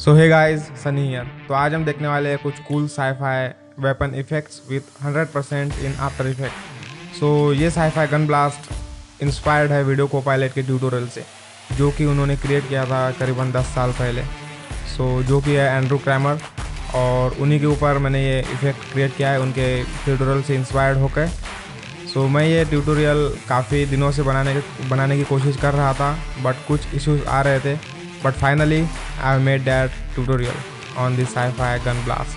So hey guys, Sunny here. तो आज हम देखने वाले हैं कुछ cool sci-fi weapon effects with 100% in after effect. So ये साईफाई गन ब्लास्ट इंस्पायर्ड है वीडियो को पायलट के ट्यूटोरियल से, जो कि उन्होंने क्रिएट किया था करीबन 10 साल पहले। जो कि है एंड्रू क्रैमर, और उन्हीं के ऊपर मैंने ये इफ़ेक्ट क्रिएट किया है उनके ट्यूटोरियल से इंस्पायर्ड होकर। मैं ये ट्यूटोरियल काफ़ी दिनों से बनाने की कोशिश कर रहा था, बट कुछ इश्यूज आ रहे थे। But finally, I've made that tutorial on the sci-fi gun blast.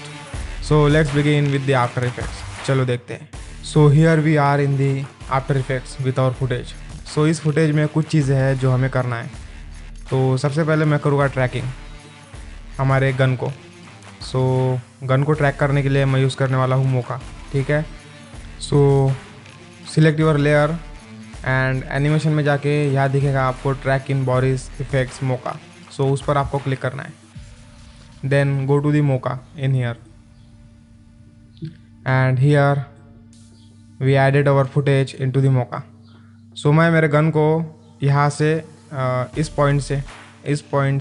So let's begin with the After Effects. चलो देखते हैं। Here we are in the After Effects with our footage. इस फुटेज में कुछ चीज़ें हैं जो हमें करना है। सबसे पहले मैं करूँगा ट्रैकिंग हमारे गन को। गन को ट्रैक करने के लिए मैं यूज़ करने वाला हूँ मोका, ठीक है। Select your layer and animation में जाके यहाँ दिखेगा आपको track in bodies effects mocha. उस पर आपको क्लिक करना है। Then go to the mocha in here, and here we added our footage into the mocha. मैं मेरे गन को यहाँ से इस पॉइंट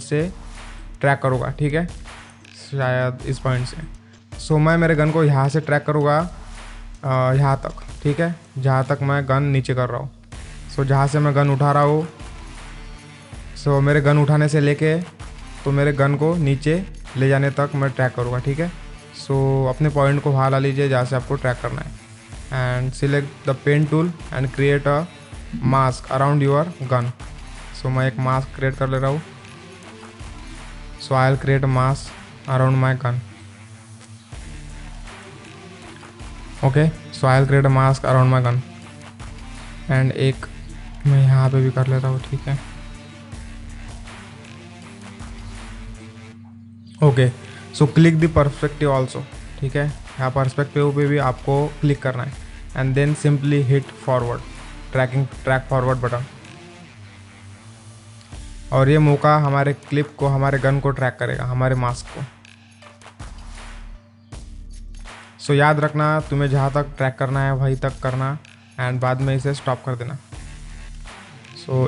से ट्रैक करूँगा, ठीक है, शायद इस पॉइंट से। मैं मेरे गन को यहाँ से ट्रैक करूँगा यहाँ तक, ठीक है, जहाँ तक मैं गन नीचे कर रहा हूँ। जहाँ से मैं गन उठा रहा हूँ, मेरे गन उठाने से लेके मेरे गन को नीचे ले जाने तक मैं ट्रैक करूँगा, ठीक है। अपने पॉइंट को वहाँ ला लीजिए जहाँ से आपको ट्रैक करना है, and select the pen tool and create a mask around your gun. मैं एक मास्क क्रिएट कर ले रहा हूँ। I will create a mask around my gun. Okay, I will create a mask around my gun, and एक मैं यहाँ पे भी कर लेता हूँ, ठीक है। Okay, click the perspective also, ठीक है। यहाँ पर्सपेक्टिव पे भी आपको क्लिक करना है, and then simply hit forward track forward button. और ये मौका हमारे क्लिप को, हमारे गन को ट्रैक करेगा, हमारे मास्क को। याद रखना, तुम्हें जहाँ तक ट्रैक करना है वहीं तक करना, एंड बाद में इसे स्टॉप कर देना।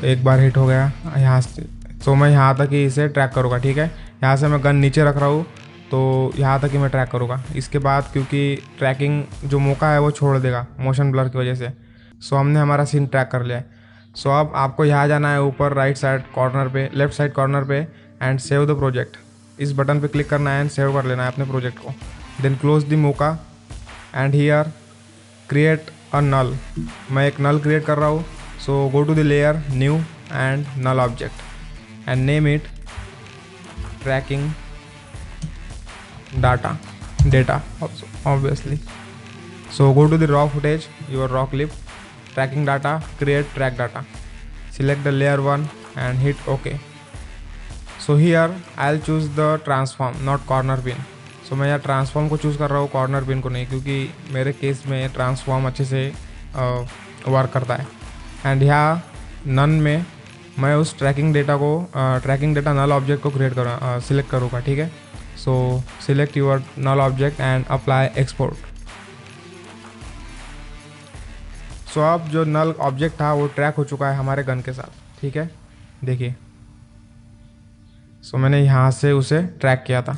एक बार हिट हो गया यहाँ से, मैं यहाँ तक ही इसे ट्रैक करूँगा, ठीक है। यहाँ से मैं गन नीचे रख रहा हूँ, तो यहाँ तक ही मैं ट्रैक करूँगा। इसके बाद क्योंकि ट्रैकिंग जो मौका है वो छोड़ देगा मोशन ब्लर की वजह से। हमने हमारा सीन ट्रैक कर लिया है। अब आपको यहाँ जाना है ऊपर राइट साइड कॉर्नर पे, लेफ्ट साइड कॉर्नर पे, एंड सेव द प्रोजेक्ट। इस बटन पे क्लिक करना है एंड सेव कर लेना है अपने प्रोजेक्ट को। Then close the Mocha, and here create a null. मैं एक नल क्रिएट कर रहा हूँ। Go to the layer, new, and null object, and name it tracking data obviously. Go to the raw footage, your raw clip, tracking data, create track data, select the layer 1 and hit OK. Here I'll choose the transform, not corner pin. मैं यहाँ transform को choose कर रहा हूँ, corner pin को नहीं, क्योंकि मेरे केस में ट्रांसफॉर्म अच्छे से वर्क करता है। एंड यहाँ नन में मैं उस ट्रैकिंग डेटा नल ऑब्जेक्ट को सिलेक्ट करूँगा, ठीक है। Select your null object and apply export. अब जो नल ऑब्जेक्ट था वो ट्रैक हो चुका है हमारे गन के साथ, ठीक है। देखिए, मैंने यहाँ से उसे ट्रैक किया था।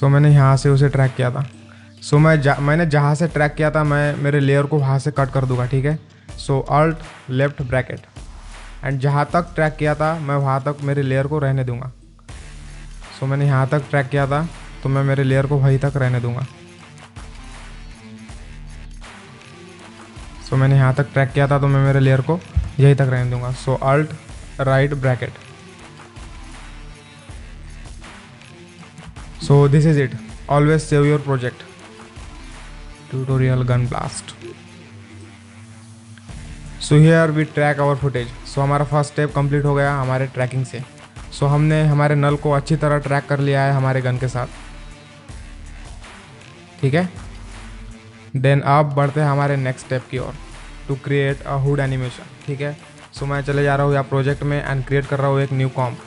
मैंने यहाँ से उसे ट्रैक किया था। मैंने जहाँ से ट्रैक किया था, मैं मेरे लेयर को वहाँ से कट कर दूंगा, ठीक है। अल्ट लेफ्ट ब्रैकेट, एंड जहाँ तक ट्रैक किया था मैं वहाँ तक मेरे लेयर को रहने दूंगा। मैंने यहाँ तक ट्रैक किया था, तो मैं मेरे लेयर को वहीं तक रहने दूंगा। मैंने यहाँ तक ट्रैक किया था, तो मैं मेरे लेयर को यहीं तक रहने दूंगा। Alt right bracket. This is it. Always save your project. Tutorial gun blast. Here we track our footage. हमारा फर्स्ट स्टेप कंप्लीट हो गया हमारे ट्रैकिंग से। हमने हमारे नल को अच्छी तरह ट्रैक कर लिया है हमारे गन के साथ, ठीक है। देन अब बढ़ते हैं हमारे नेक्स्ट स्टेप की ओर, to create a hood animation, ठीक है। मैं चले जा रहा हूँ यहाँ प्रोजेक्ट में एंड क्रिएट कर रहा हूँ एक न्यू कॉम्प।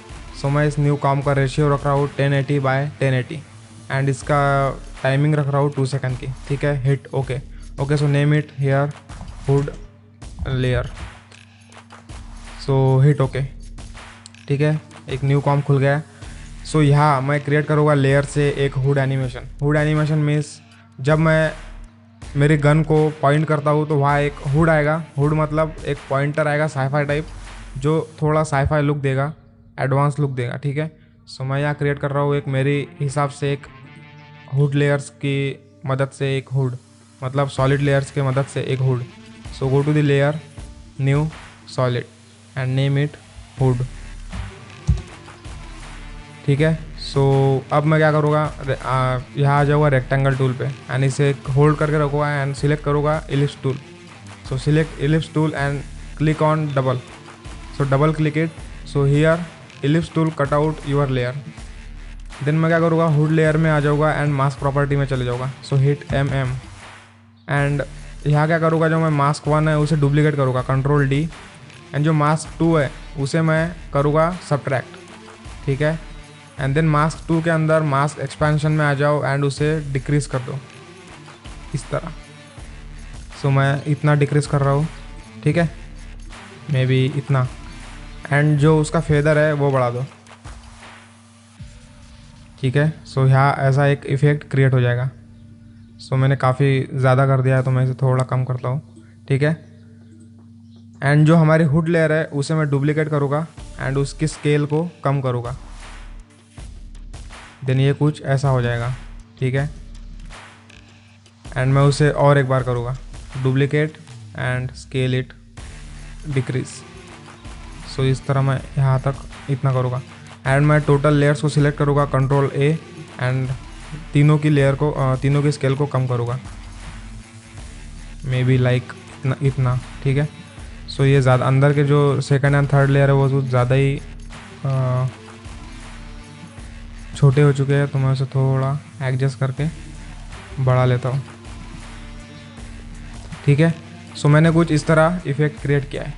मैं इस न्यू कॉम्प का रेशियो रख रहा हूँ 1080 बाय 1080, एंड इसका टाइमिंग रख रहा हूँ 2 सेकंड की, ठीक है। Hit okay. Name it here hood layer. So hit okay. ठीक है, एक न्यू कॉम खुल गया। सो यहाँ मैं क्रिएट करूँगा लेयर से एक hood animation. Hood animation means जब मैं मेरी गन को पॉइंट करता हूँ तो वहाँ एक हुड आएगा। हुड मतलब एक पॉइंटर आएगा साईफाई टाइप, जो थोड़ा साईफाई लुक देगा, एडवांस लुक देगा। ठीक है, सो मैं यहाँ क्रिएट कर रहा हूँ एक मेरे हिसाब से एक हुड लेयर्स की मदद से एक हुड, मतलब सॉलिड लेयर्स के मदद से एक hood. So go to the layer, new solid and name it hood. ठीक है, सो अब मैं क्या करूँगा, यहाँ आ जाऊँगा रेक्टेंगल टूल पे एंड इसे होल्ड करके रखूँगा एंड सिलेक्ट करूँगा ellipse tool. So select ellipse tool and click on double. So double click it. So here ellipse tool cut out your layer. Then मैं क्या करूँगा, हुड लेयर में आ जाऊँगा एंड मास्क प्रॉपर्टी में चले जाऊँगा। सो हिट MM एंड यहाँ क्या करूँगा, जो मैं मास्क 1 है उसे डुप्लीकेट करूँगा, कंट्रोल D, एंड जो मास्क 2 है उसे मैं करूँगा सब्ट्रैक्ट। ठीक है, एंड देन मास्क 2 के अंदर मास्क एक्सपेंशन में आ जाओ एंड उसे डिक्रीज़ कर दो इस तरह। सो मैं इतना डिक्रीज़ कर रहा हूँ। ठीक है, मे बी इतना, एंड जो उसका फेदर है वो बढ़ा दो। ठीक है, सो यहाँ ऐसा एक इफ़ेक्ट क्रिएट हो जाएगा। सो मैंने काफ़ी ज़्यादा कर दिया है तो मैं इसे थोड़ा कम करता हूँ। ठीक है, एंड जो हमारी हुड लेयर है उसे मैं डुप्लीकेट करूँगा एंड उसकी स्केल को कम करूँगा। देन ये कुछ ऐसा हो जाएगा। ठीक है, एंड मैं उसे और एक बार करूँगा, duplicate and scale it decrease. So इस तरह मैं यहाँ तक इतना करूँगा एंड मैं टोटल लेयर्स को सिलेक्ट करूँगा, कंट्रोल A, एंड तीनों की लेयर को तीनों की स्केल को कम करूँगा, मे बी लाइक इतना। ठीक है, सो ये ज़्यादा अंदर के जो सेकंड एंड थर्ड लेयर है वो कुछ ज़्यादा ही छोटे हो चुके हैं, तो मैं उसे थोड़ा एडजस्ट करके बढ़ा लेता हूँ। ठीक है, सो मैंने कुछ इस तरह इफ़ेक्ट क्रिएट किया है।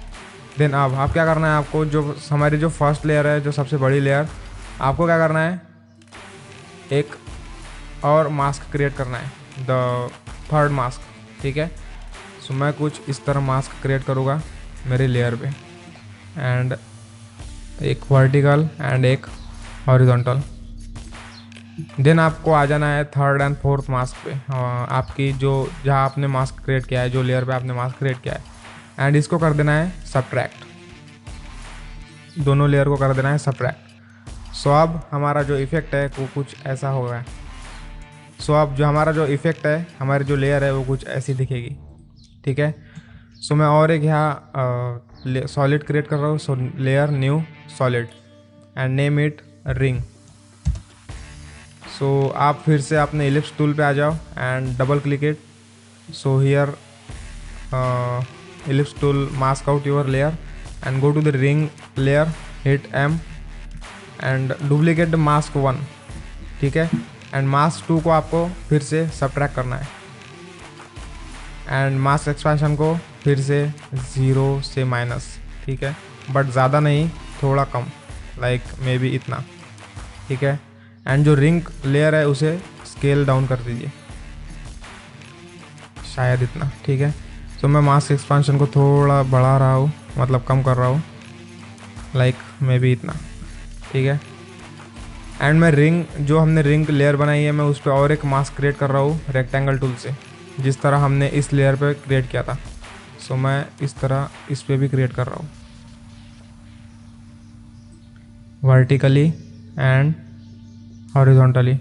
देन अब आप क्या करना है, आपको जो हमारी जो फर्स्ट लेयर है, जो सबसे बड़ी लेयर, आपको क्या करना है, एक और मास्क क्रिएट करना है, द थर्ड मास्क। ठीक है, सो मैं कुछ इस तरह मास्क क्रिएट करूँगा मेरे लेयर पे, एंड एक वर्टिकल एंड एक हॉरिजॉन्टल। देन आपको आ जाना है थर्ड एंड फोर्थ मास्क पे, आपकी जो जहाँ आपने मास्क क्रिएट किया है, जो लेयर पे आपने मास्क क्रिएट किया है, एंड इसको कर देना है सब्ट्रैक्ट। दोनों लेयर को कर देना है सब्ट्रैक्ट। सो अब हमारा जो इफ़ेक्ट है वो कुछ ऐसा होगा। सो अब जो हमारा जो इफ़ेक्ट है, हमारी जो लेयर है वो कुछ ऐसी दिखेगी। ठीक है, सो मैं और एक यहाँ सॉलिड क्रिएट कर रहा हूँ। So layer, new solid and name it ring. So आप फिर से अपने इलिप्स टूल पे आ जाओ and double click it. So here ellipse tool mask out your layer and go to the ring layer, hit M and duplicate mask 1। ठीक है, and mask 2 को आपको फिर से सब्ट्रैक्ट करना है एंड मास्क एक्सपेंशन को फिर से 0 से माइनस। ठीक है, बट ज़्यादा नहीं, थोड़ा कम, लाइक मे बी इतना। ठीक है, एंड जो रिंग लेयर है उसे स्केल डाउन कर दीजिए, शायद इतना। ठीक है, सो मैं मास्क एक्सपेंशन को थोड़ा बढ़ा रहा हूँ, मतलब कम कर रहा हूँ, लाइक मे बी इतना। ठीक है, एंड मैं रिंग, जो हमने रिंग लेयर बनाई है, मैं उस पर और एक मास्क क्रिएट कर रहा हूँ रेक्टेंगल टूल से, जिस तरह हमने इस लेयर पे क्रिएट किया था। सो मैं इस तरह इस पे भी क्रिएट कर रहा हूँ, vertically and horizontally,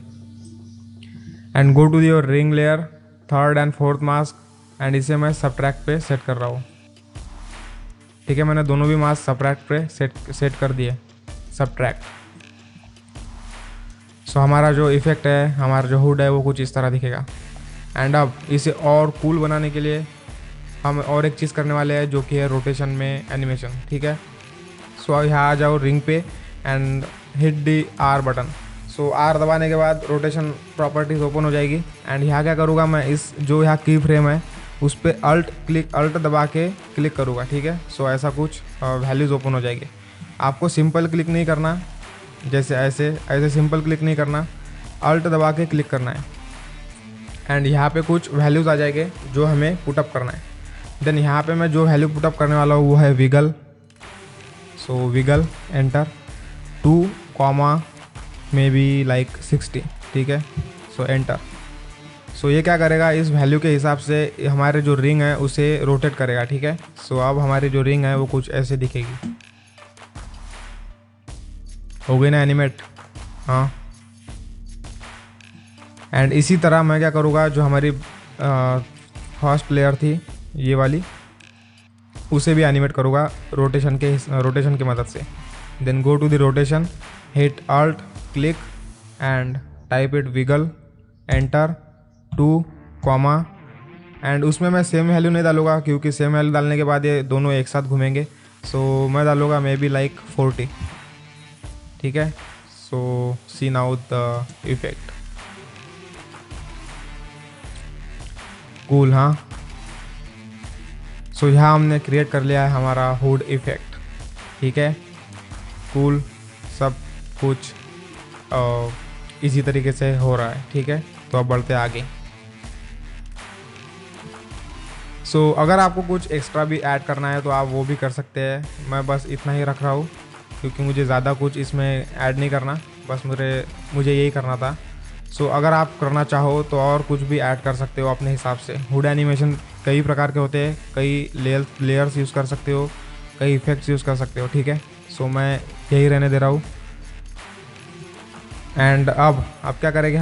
and go to your ring layer, third and fourth mask, and इसे मैं सब्ट्रैक्ट पे सेट कर रहा हूँ। ठीक है, मैंने दोनों भी मास्क सब्ट्रैक्ट पे सेट कर दिए, सब्ट्रैक्ट। सो हमारा जो इफ़ेक्ट है, हमारा जो हुड है वो कुछ इस तरह दिखेगा। एंड अब इसे और कूल बनाने के लिए हम और एक चीज़ करने वाले हैं, जो कि है रोटेशन में एनिमेशन। ठीक है, सो यहाँ आ जाओ रिंग पे and hit the R button. So R दबाने के बाद रोटेशन प्रॉपर्टीज ओपन हो जाएगी। एंड यहाँ क्या करूँगा, मैं इस जो यहाँ की फ्रेम है उस पर अल्ट दबा के क्लिक करूँगा। ठीक है, सो ऐसा कुछ वैल्यूज़ ओपन हो जाएगी। आपको सिंपल क्लिक नहीं करना, जैसे ऐसे सिंपल क्लिक नहीं करना, अल्ट दबा के क्लिक करना है एंड यहाँ पे कुछ वैल्यूज़ आ जाएंगे जो हमें पुटअप करना है। देन यहाँ पे मैं जो वैल्यू पुटअप करने वाला हूँ वो है wiggle so wiggle enter 2 comma may B like 60, ठीक है। सो एंटर। सो ये क्या करेगा, इस वैल्यू के हिसाब से हमारे जो रिंग है उसे रोटेट करेगा, ठीक है। सो अब हमारी जो रिंग है वो कुछ ऐसे दिखेगी। हो गई ना एनिमेट, हाँ। एंड इसी तरह मैं क्या करूँगा, जो हमारी फर्स्ट लेयर थी ये वाली, उसे भी एनिमेट करूँगा रोटेशन की मदद से। Then go to the rotation, hit alt click and type it wiggle enter 2 comma, and उसमें मैं सेम वैल्यू नहीं डालूँगा क्योंकि सेम वैल्यू डालने के बाद ये दोनों एक साथ घूमेंगे। सो मैं डालूँगा मे बी लाइक 40, ठीक है। So see now the effect, cool, हाँ। सो यहाँ हमने क्रिएट कर लिया है हमारा हुड इफेक्ट, ठीक है। कूल, सब कुछ इसी तरीके से हो रहा है, ठीक है। तो अब बढ़ते आगे। सो अगर आपको कुछ एक्स्ट्रा भी ऐड करना है तो आप वो भी कर सकते हैं। मैं बस इतना ही रख रहा हूँ क्योंकि मुझे ज़्यादा कुछ इसमें ऐड नहीं करना, बस मुझे यही करना था। सो अगर आप करना चाहो तो और कुछ भी ऐड कर सकते हो अपने हिसाब से। हुड एनिमेशन कई प्रकार के होते हैं, कई लेयर्स यूज़ कर सकते हो, कई इफेक्ट्स यूज़ कर सकते हो, ठीक है। सो मैं यही रहने दे रहा हूँ। एंड अब क्या करेंगे,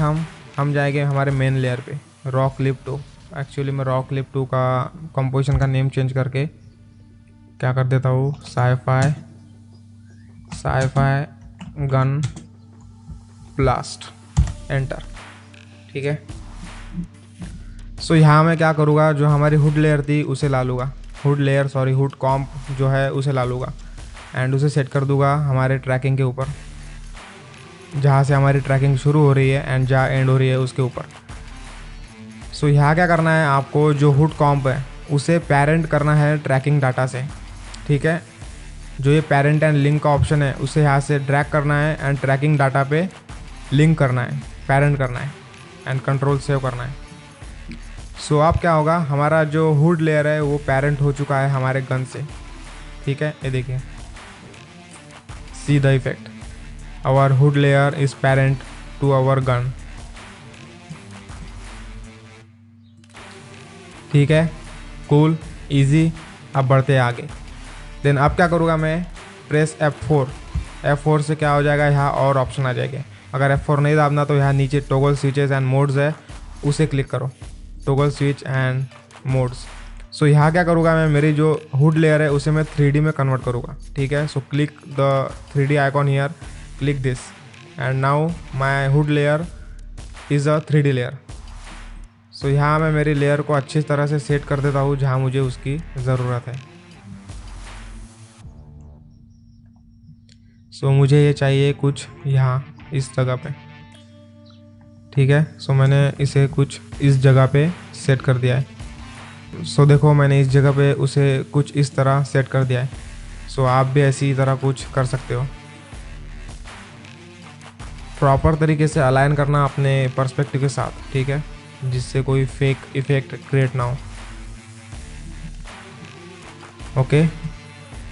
हम जाएंगे हमारे मेन लेयर पे, रॉ क्लिप 2। एक्चुअली मैं रॉ क्लिप 2 का कंपोजिशन का नेम चेंज करके क्या कर देता हूँ, साईफाई गन ब्लास्ट, एंटर, ठीक है। सो यहाँ मैं क्या करूँगा, जो हमारी हुड लेयर थी उसे ला लूँगा, हुड कॉम्प जो है उसे ला लूँगा एंड उसे सेट कर दूँगा हमारे ट्रैकिंग के ऊपर, जहाँ से हमारी ट्रैकिंग शुरू हो रही है एंड जहाँ एंड हो रही है उसके ऊपर। सो यहाँ क्या करना है आपको, जो हुड कॉम्प है उसे पेरेंट करना है ट्रैकिंग डाटा से, ठीक है। जो ये पेरेंट एंड लिंक का ऑप्शन है उसे यहाँ से ड्रैग करना है एंड ट्रैकिंग डाटा पे लिंक करना है, पेरेंट करना है एंड कंट्रोल सेव करना है। सो अब क्या होगा, हमारा जो हुड लेयर है वो पेरेंट हो चुका है हमारे गन से, ठीक है। ये देखिए, see the effect, our hood layer is parent to our gun, ठीक है। Cool, easy. अब बढ़ते हैं आगे। देन अब क्या करूँगा मैं, प्रेस F4 से क्या हो जाएगा, यहाँ और ऑप्शन आ जाएंगे। अगर F4 नहीं दाबना तो यहाँ नीचे टॉगल स्विचेस एंड मोड्स है, उसे क्लिक करो, टॉगल स्विच एंड मोड्स। सो यहाँ क्या करूँगा मैं, मेरी जो हुड लेयर है उसे मैं 3D में कन्वर्ट करूँगा, ठीक है। So click the 3D icon here, click this and now my hood layer is a 3D layer. So यहाँ मैं मेरी लेयर को अच्छी तरह से सेट कर देता हूँ जहाँ मुझे उसकी ज़रूरत है। सो मुझे ये चाहिए कुछ यहाँ इस जगह पे, ठीक है। सो मैंने इसे कुछ इस जगह पे सेट कर दिया है। सो देखो मैंने इस जगह पे उसे कुछ इस तरह सेट कर दिया है। सो आप भी ऐसी तरह कुछ कर सकते हो। प्रॉपर तरीके से अलाइन करना अपने पर्सपेक्टिव के साथ, ठीक है, जिससे कोई फेक इफेक्ट क्रिएट ना हो। Okay,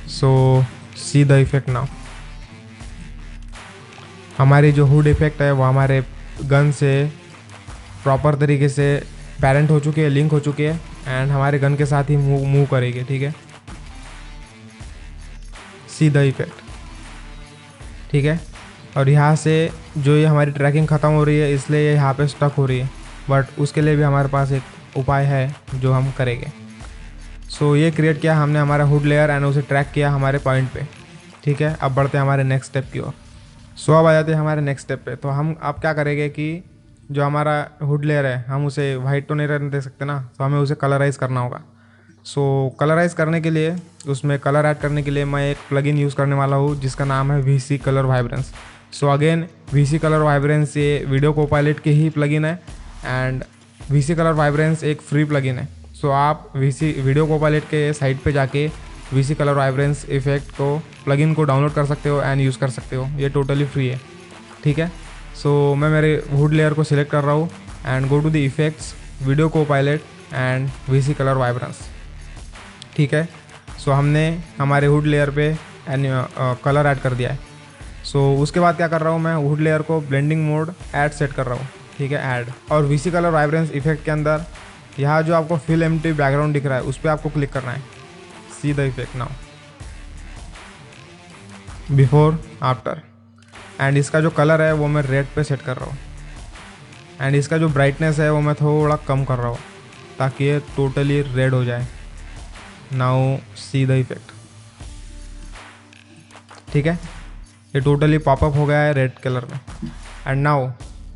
so see the effect now. हमारी जो हुड इफेक्ट है वो हमारे गन से प्रॉपर तरीके से पेरेंट हो चुकी है, लिंक हो चुकी है एंड हमारे गन के साथ ही मूव करेगी, ठीक है। सी द इफेक्ट, ठीक है। और यहाँ से जो ये हमारी ट्रैकिंग ख़त्म हो रही है इसलिए ये यहाँ पे स्टक हो रही है, बट उसके लिए भी हमारे पास एक उपाय है जो हम करेंगे। सो ये क्रिएट किया हमने हमारा हुड लेयर एंड उसे ट्रैक किया हमारे पॉइंट पे, ठीक है। अब बढ़ते हैं हमारे नेक्स्ट स्टेप की ओर। सो अब आ जाते हैं हमारे नेक्स्ट स्टेप पे। तो हम अब क्या करेंगे कि जो हमारा हुड लेयर है हम उसे वाइट तो नहीं रहने दे सकते ना, तो हमें उसे कलराइज़ करना होगा। सो कलराइज़ करने के लिए, उसमें कलर ऐड करने के लिए मैं एक प्लगइन यूज़ करने वाला हूँ जिसका नाम है VC colour vibrance. So again VC colour vibrance ये वीडियो कोपायलट की ही प्लगइन है एंड VC कलर वाइब्रेंस एक फ्री प्लगइन है। सो आप वीडियो कोपायलट के साइट पे जाके VC कलर वाइब्रेंस इफेक्ट को प्लगइन को डाउनलोड कर सकते हो एंड यूज़ कर सकते हो, ये टोटली फ्री है, ठीक है। सो मैं मेरे हुड लेयर को सिलेक्ट कर रहा हूँ and go to the effects, video copilot and VC colour vibrance, ठीक है। सो हमने हमारे हुड लेयर पे कलर ऐड कर दिया है। सो उसके बाद क्या कर रहा हूँ मैं, वुड लेयर को ब्लेंडिंग मोड ऐड सेट कर रहा हूँ, ठीक है, ऐड। और वीसी कलर वाइब्रेंस इफेक्ट के अंदर यहाँ जो आपको फिल एम्प्टी बैकग्राउंड दिख रहा है उस पर आपको क्लिक करना है। सी the effect now, before after. And इसका जो कलर है वो मैं रेड पे सेट कर रहा हूँ। एंड इसका जो ब्राइटनेस है वो मैं थोड़ा कम कर रहा हूँ ताकि ये टोटली रेड हो जाए। नाउ सी द इफेक्ट, ठीक है, ये टोटली पॉपअप हो गया है रेड कलर में। And now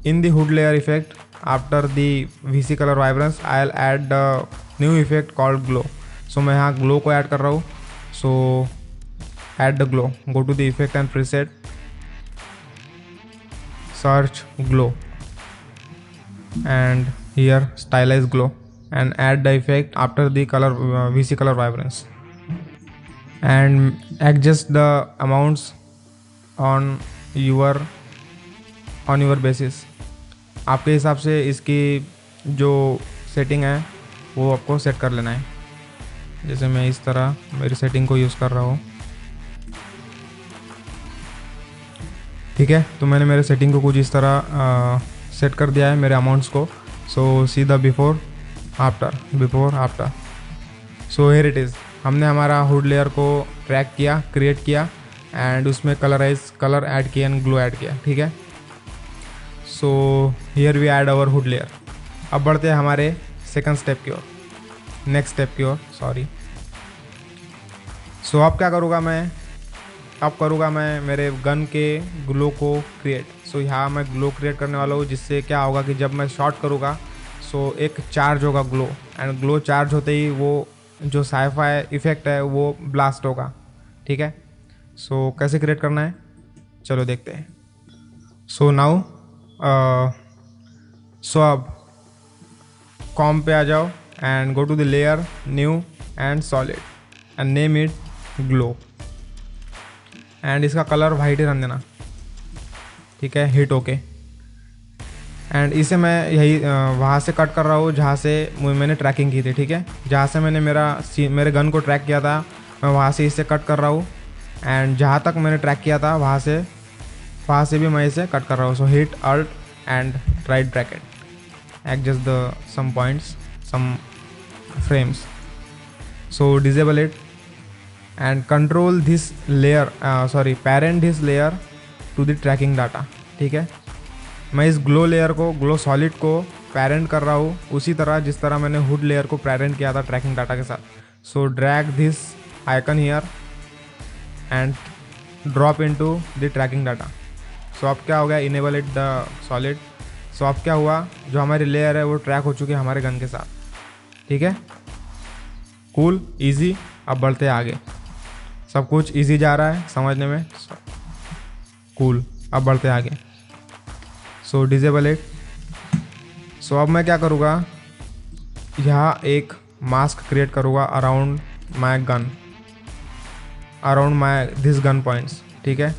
in the hood layer effect after the VC colour vibrance I will add the new effect called glow. So मैं यहाँ ग्लो को ऐड कर रहा हूँ। So add the glow, go to the effect and preset, search glow and here stylize glow and add the effect after the color VC color vibrance and adjust the amounts on your basis। आपके हिसाब से इसकी जो setting है वो आपको set कर लेना है। जैसे मैं इस तरह मेरी सेटिंग को यूज़ कर रहा हूँ, ठीक है। तो मैंने मेरे सेटिंग को कुछ इस तरह सेट कर दिया है मेरे अमाउंट्स को। So see the before after. So here it is, हमने हमारा हुड लेयर को ट्रैक किया, क्रिएट किया एंड उसमें कलर ऐड किया एंड ग्लो ऐड किया, ठीक है। So here we add our hood layer. अब बढ़ते हैं हमारे सेकंड स्टेप की ओर, नेक्स्ट स्टेप की ओर, सॉरी। सो अब क्या करूँगा मैं, मेरे गन के ग्लो को क्रिएट। सो यहाँ मैं ग्लो क्रिएट करने वाला हूँ, जिससे क्या होगा कि जब मैं शॉट करूँगा सो एक चार्ज होगा ग्लो, एंड ग्लो चार्ज होते ही वो जो साइफाई इफेक्ट है वो ब्लास्ट होगा, ठीक है। सो कैसे क्रिएट करना है चलो देखते हैं। सो नाउ अब कॉम पे आ जाओ and go to the layer, new and solid and name it glow. And इसका कलर वाइट ही रहने देना, ठीक है, हिट ओके। एंड इसे मैं यही वहाँ से कट कर रहा हूँ जहाँ से मैंने ट्रैकिंग की थी, ठीक है। जहाँ से मैंने मेरे गन को ट्रैक किया था मैं वहाँ से इसे कट कर रहा हूँ। एंड जहाँ तक मैंने ट्रैक किया था वहाँ से भी मैं इसे कट कर रहा हूँ। So hit alt and right bracket, adjust the some points, some frames. So disable it and control this layer, parent this layer to the tracking data, ठीक है। मैं इस ग्लो लेयर को, ग्लो सॉलिड को parent कर रहा हूँ उसी तरह जिस तरह मैंने हुड लेयर को पेरेंट किया था ट्रैकिंग डाटा के साथ। So drag this icon here and drop into the tracking data. So अब क्या हो गया, enable it the solid. So अब क्या हुआ, जो हमारी लेयर है वो ट्रैक हो चुकी है हमारे गन के साथ, ठीक है। Cool, easy. अब बढ़ते हैं आगे, सब कुछ इजी जा रहा है समझने में, कूल। अब बढ़ते आगे। सो डिसेबल इट। सो अब मैं क्या करूँगा, यहाँ एक मास्क क्रिएट करूँगा around my gun, around my this gun points, ठीक है।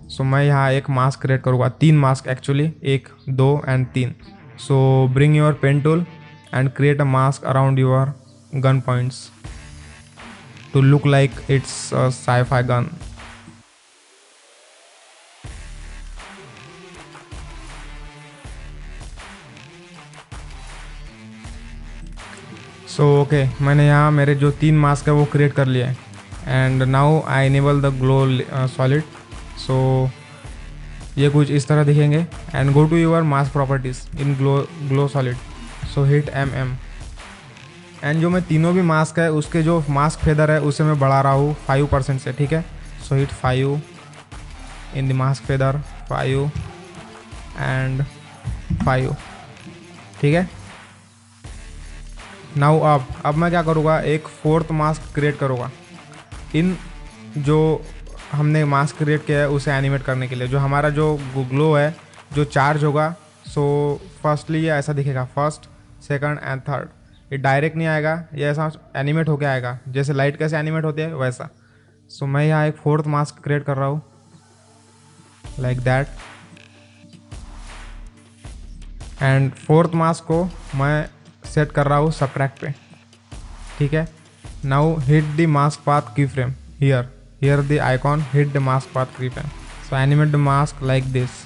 सो मैं यहाँ एक मास्क क्रिएट करूँगा, 3 mask actually, 1 2 and 3। So bring your pen tool and create a mask around your gun points to look like it's a sci-fi gun. So okay, मैंने यहाँ मेरे जो 3 मास्क है वो क्रिएट कर लिए and now I enable the glow solid. So ये कुछ इस तरह दिखेंगे and go to your mask properties in glow solid. So hit MM and जो मैं तीनों भी मास्क है उसके जो मास्क फेदर है उसे मैं बढ़ा रहा हूँ 5% से, ठीक है। सो hit 5 in the mask feather, 5 and 5, ठीक है। नाउ अब मैं क्या करूँगा, एक 4th मास्क क्रिएट करूँगा इन जो हमने मास्क क्रिएट किया है उसे एनिमेट करने के लिए। जो हमारा जो ग्लो है जो चार्ज होगा, सो फर्स्टली ये ऐसा दिखेगा, 1st, 2nd एंड 3rd। ये डायरेक्ट नहीं आएगा, ये ऐसा एनिमेट होके आएगा, जैसे लाइट कैसे एनिमेट होती है वैसा। सो मैं यहाँ एक 4th मास्क क्रिएट कर रहा हूँ like that. And 4th mask को मैं सेट कर रहा हूँ सबट्रैक्ट पे, ठीक है। Now hit the mask path keyframe here here the icon hit the mask path keyframe, so animate the mask like this.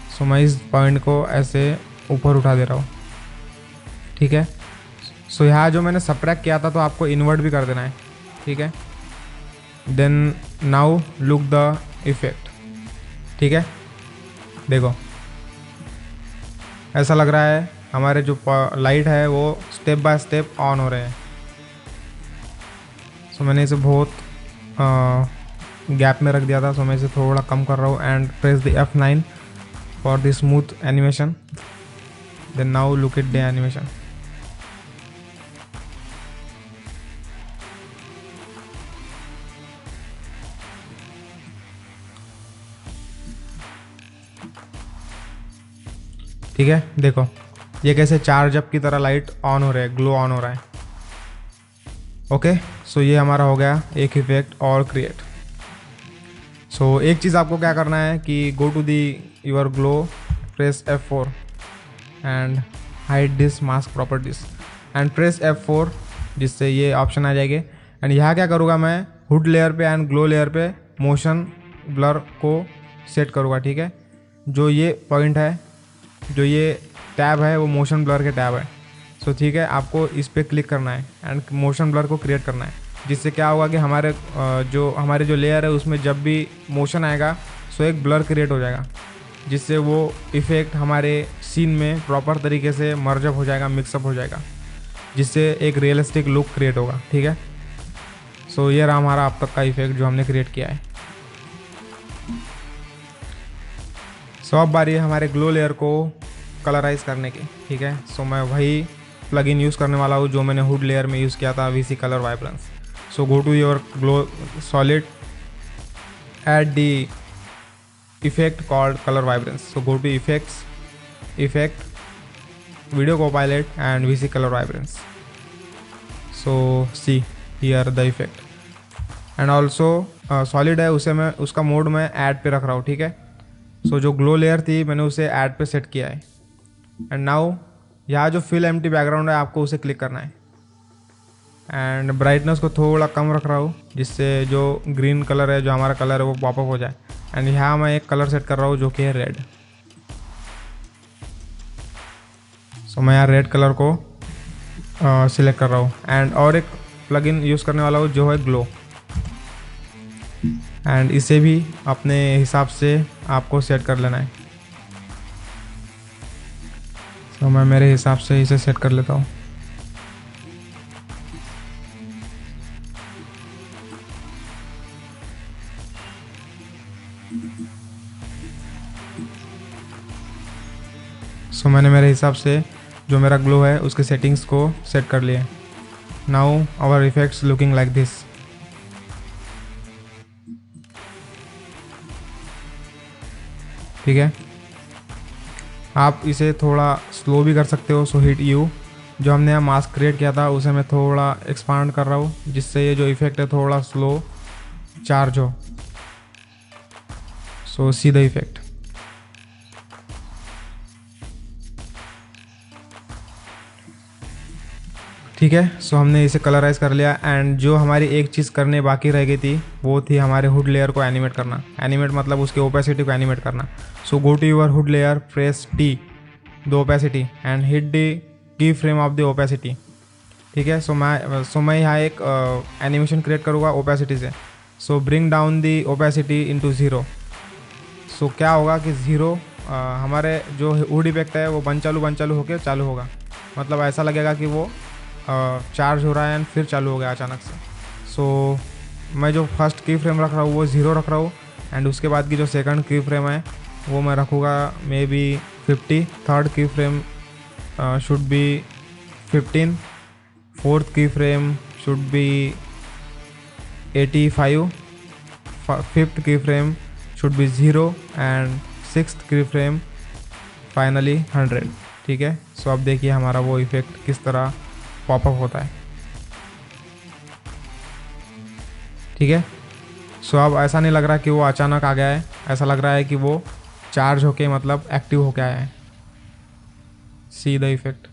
So मैं इस पॉइंट को ऐसे ऊपर उठा दे रहा हूँ, ठीक है। सो यहाँ जो मैंने सब्ट्रैक्ट किया था तो आपको इन्वर्ट भी कर देना है, ठीक है। Then now look the effect, ठीक है। देखो ऐसा लग रहा है हमारे जो लाइट है वो स्टेप बाय स्टेप ऑन हो रहे हैं। सो मैंने इसे बहुत गैप में रख दिया था, सो मैं इसे थोड़ा कम कर रहा हूँ and press the F9 for the smooth animation. Then now look at the animation. ठीक है, देखो ये कैसे चार्ज अप की तरह लाइट ऑन हो रहा है, ग्लो ऑन हो रहा है। ओके, सो ये हमारा हो गया एक इफेक्ट और क्रिएट। सो एक चीज़ आपको क्या करना है कि go to the your glow, press F4 and hide this mask properties and press F4, जिससे ये ऑप्शन आ जाएंगे। एंड यहाँ क्या करूँगा मैं, हुड लेयर पे एंड ग्लो लेयर पे मोशन ब्लर को सेट करूँगा, ठीक है। जो ये पॉइंट है, जो ये टैब है वो मोशन ब्लर के टैब है। सो ठीक है, आपको इस पर क्लिक करना है एंड मोशन ब्लर को क्रिएट करना है, जिससे क्या होगा कि हमारे जो लेयर है उसमें जब भी मोशन आएगा सो एक ब्लर क्रिएट हो जाएगा, जिससे वो इफ़ेक्ट हमारे सीन में प्रॉपर तरीके से मर्जअप हो जाएगा, मिक्सअप हो जाएगा, जिससे एक रियलिस्टिक लुक क्रिएट होगा, ठीक है। सो ये रहा हमारा अब तक का इफेक्ट जो हमने क्रिएट किया है। सो अब बारी है हमारे ग्लो लेयर को कलराइज करने की, ठीक है। सो मैं वही प्लगइन यूज़ करने वाला हूँ जो मैंने हुड लेयर में यूज़ किया था, VC colour vibrance. So go to your glow solid, add the effect called colour vibrance. So go to effect, video copilot and VC colour vibrance. So see here the effect and also solid है उसे मैं उसका mode में add पे रख रहा हूँ, ठीक है। सो जो ग्लो लेयर थी मैंने उसे ऐड पे सेट किया है। एंड नाउ यहाँ जो फिल एम्प्टी बैकग्राउंड है आपको उसे क्लिक करना है एंड ब्राइटनेस को थोड़ा कम रख रहा हूँ, जिससे जो ग्रीन कलर है, जो हमारा कलर है वो पॉपअप हो जाए। एंड यहाँ मैं एक कलर सेट कर रहा हूँ जो कि है रेड। सो मैं यहाँ रेड कलर को सिलेक्ट कर रहा हूँ एंड और एक प्लगइन यूज़ करने वाला हूँ जो है ग्लो, एंड इसे भी अपने हिसाब से आपको सेट कर लेना है। तो मैं मेरे हिसाब से इसे सेट कर लेता हूँ। सो मैंने मेरे हिसाब से जो मेरा ग्लो है उसके सेटिंग्स को सेट कर लिए। Now our effects looking like this. ठीक है, आप इसे थोड़ा स्लो भी कर सकते हो। सो हिट यू, जो हमने यहाँ मास्क क्रिएट किया था उसे मैं थोड़ा एक्सपांड कर रहा हूँ, जिससे ये जो इफेक्ट है थोड़ा स्लो चार्ज हो। सो सी द इफेक्ट। ठीक है, सो हमने इसे कलराइज कर लिया एंड जो हमारी एक चीज़ करने बाकी रह गई थी वो थी हमारे हुड लेयर को एनिमेट करना। एनिमेट मतलब उसके ओपेसिटी को एनिमेट करना। So go to your hood layer, press T, the opacity and hit the keyframe of the opacity. ठीक है, सो मैं यहाँ एक एनिमेशन क्रिएट करूँगा ओपेसिटी से। सो bring down the opacity into 0। सो क्या होगा कि 0 हमारे जो हुड इफेक्ट है वो बंद चालू होकर चालू होगा, मतलब ऐसा लगेगा कि वो चार्ज हो रहा है एंड फिर चालू हो गया अचानक से। सो मैं जो फर्स्ट की फ्रेम रख रहा हूँ वो 0 रख रहा हूँ एंड उसके बाद की जो सेकंड की फ्रेम है वो मैं रखूँगा मे बी 50, थर्ड की फ्रेम शुड बी 15, फोर्थ की फ्रेम शुड बी 85, फिफ्थ की frame should be 0 and sixth की फ्रेम फाइनली 100। ठीक है, सो अब देखिए हमारा वो इफेक्ट किस तरह पॉपअप होता है। ठीक है, सो अब ऐसा नहीं लग रहा कि वो अचानक आ गया है, ऐसा लग रहा है कि वो चार्ज होके मतलब एक्टिव होके आया है। सी द इफेक्ट।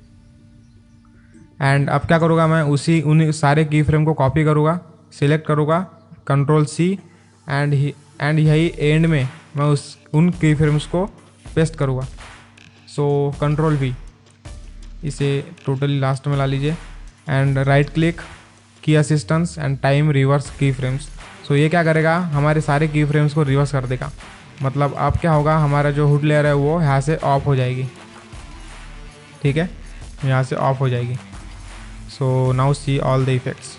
एंड अब क्या करूँगा मैं, उन्हीं सारे की फ्रेम को कॉपी करूँगा, सिलेक्ट करूँगा Ctrl+C एंड यही एंड में मैं उन की फ्रेम्स को पेस्ट करूँगा। सो Ctrl+V, इसे टोटली लास्ट में ला लीजिए एंड राइट क्लिक की असिस्टेंस एंड टाइम रिवर्स की फ्रेम्स। सो ये क्या करेगा, हमारे सारे की फ्रेम्स को रिवर्स कर देगा। मतलब अब क्या होगा, हमारा जो हुड लेयर है वो यहाँ से ऑफ हो जाएगी, ठीक है, यहाँ से ऑफ हो जाएगी। So now see all the effects.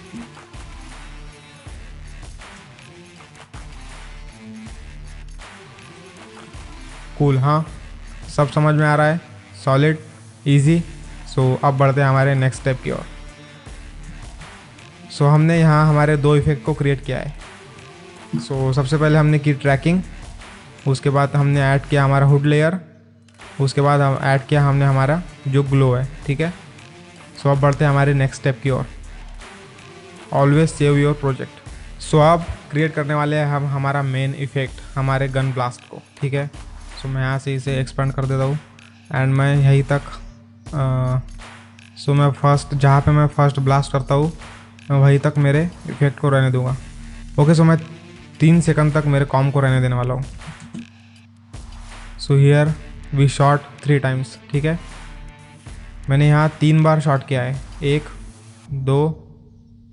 Cool, हाँ सब समझ में आ रहा है, सॉलिड, इजी। सो अब बढ़ते हैं हमारे नेक्स्ट स्टेप की ओर। सो हमने यहाँ हमारे 2 इफेक्ट को क्रिएट किया है। सो सबसे पहले हमने की ट्रैकिंग, उसके बाद हमने ऐड किया हमारा हुड लेयर, उसके बाद हम ऐड किया हमने हमारा जो ग्लो है, ठीक है। सो अब बढ़ते हैं हमारे नेक्स्ट स्टेप की ओर। Always save your project. So अब क्रिएट करने वाले हैं हम हमारा मेन इफेक्ट, हमारे गन ब्लास्ट को, ठीक है। सो मैं यहाँ से इसे एक्सपेंड कर देता हूँ एंड मैं यहीं तक सो मैं फर्स्ट जहाँ पे मैं फर्स्ट ब्लास्ट करता हूँ मैं वहीं तक मेरे इफेक्ट को रहने दूँगा। ओके, सो मैं 3 सेकंड तक मेरे कॉम को रहने देने वाला हूँ। So here we shot 3 times, ठीक है। मैंने यहाँ 3 बार शॉट किया है, 1 2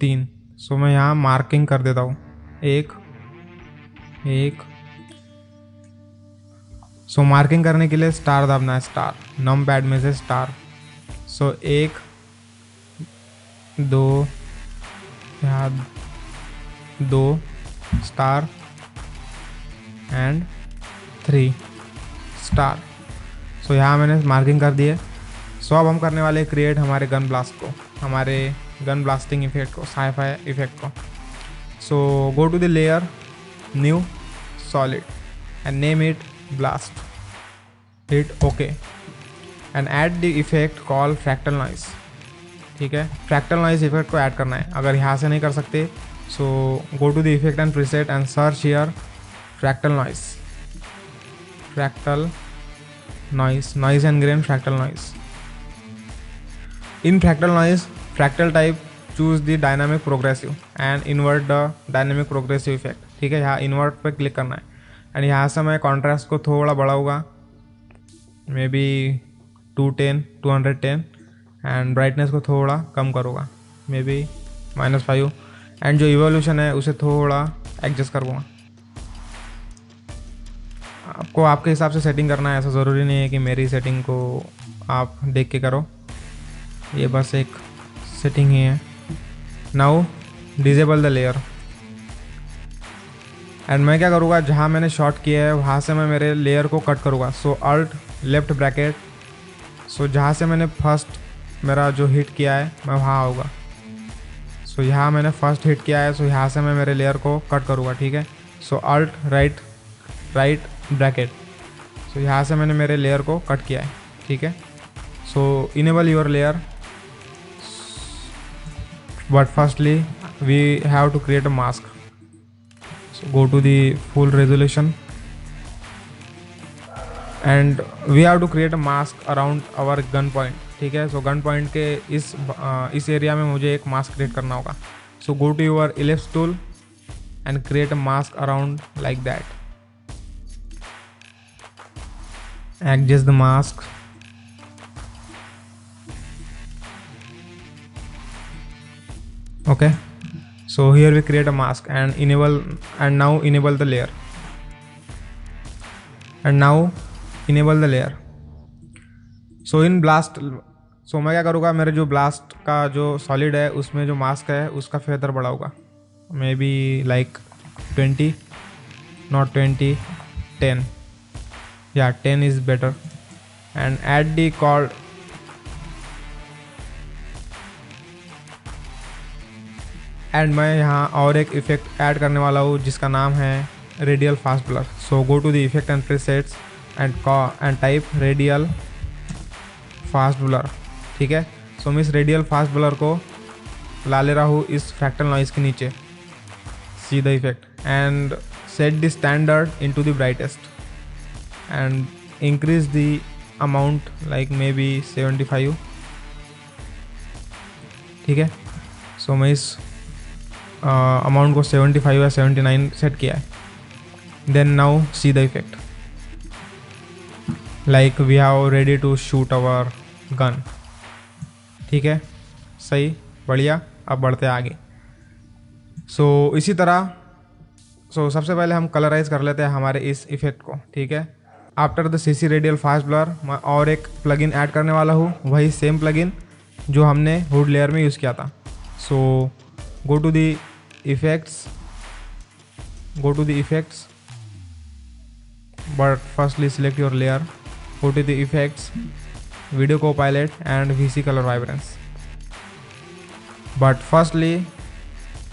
3। सो मैं यहाँ मार्किंग कर देता हूँ, 1 1। सो मार्किंग करने के लिए स्टार दबाना है, स्टार, नम पैड में से स्टार। सो 1 2 यहाँ 2 स्टार एंड 3 स्टार। सो यहाँ मैंने मार्किंग कर दी है। सो अब हम करने वाले क्रिएट हमारे गन ब्लास्ट को, हमारे गन ब्लास्टिंग इफेक्ट को, साइफाई इफेक्ट को। So go to the layer, new, solid and name it blast, hit okay and add the effect call fractal noise, ठीक है। फ्रैक्टल नॉइस इफेक्ट को add करना है। अगर यहाँ से नहीं कर सकते so go to the effect and preset and search here fractal noise, fractal noise, noise and grain fractal noise. In fractal noise, fractal type, choose the dynamic progressive and invert the dynamic progressive effect, ठीक है। यहाँ invert पे click करना है and यहाँ से मैं contrast को थोड़ा बढ़ाऊँगा, मे बी 210 एंड ब्राइटनेस को थोड़ा कम करूँगा, मे बी -5 एंड जो इवोल्यूशन है उसे थोड़ा एडजस्ट करूँगा। आपको आपके हिसाब से सेटिंग करना है, ऐसा ज़रूरी नहीं है कि मेरी सेटिंग को आप देख के करो, ये बस एक सेटिंग ही है। Now disable the layer and मैं क्या करूँगा, जहाँ मैंने शॉट किया है वहाँ से मैं मेरे लेयर को कट करूँगा। सो अल्ट लेफ्ट ब्रैकेट, सो जहाँ से मैंने फर्स्ट मेरा जो हिट किया है मैं वहाँ आऊँगा। सो यहाँ मैंने फर्स्ट हिट किया है, सो यहाँ से मैं मेरे लेयर को कट करूँगा, ठीक है। सो अल्ट राइट ब्रैकेट, सो यहाँ से मैंने मेरे लेयर को कट किया है, ठीक है। So enable your layer, but firstly we have to create a mask. So go to the full resolution and we have to create a mask around our gun point, ठीक है। सो gun point के इस area में मुझे एक mask create करना होगा। So go to your ellipse tool and create a mask around like that, adjust the mask. Okay, so here we create a mask and now enable the layer and now enable the layer. So in blast, so मैं क्या करूँगा, मेरे जो blast का जो solid है उसमें जो मास्क है उसका फेदर बढ़ाऊँगा, may be like 20, not 20, 10, yeah 10 is better and add the called and मैं यहाँ और एक इफेक्ट ऐड करने वाला हूँ जिसका नाम है radial fast blur. So go to the effect and presets and type radial fast blur, ठीक है। सो मैं इस रेडियल फास्ट ब्लर को ला ले रहा हूँ इस फ्रैक्टल नॉइज़ के नीचे, सी the effect and set the standard into the brightest and increase the amount like may be 75, ठीक है। सो मैं इस अमाउंट को 75 या 79 सेट किया है. Then now see the effect, like we have ready to shoot our gun. ठीक है, सही, बढ़िया. अब बढ़ते आगे. सो इसी तरह सबसे पहले हम कलराइज कर लेते हैं हमारे इस इफेक्ट को. ठीक है, after the CC radial fast blur मैं और एक प्लगइन ऐड करने वाला हूँ, वही सेम प्लगइन जो हमने हुड लेयर में यूज़ किया था. So go to the effects, but firstly select your layer, go to the effects, video copilot and VC colour vibrance. But firstly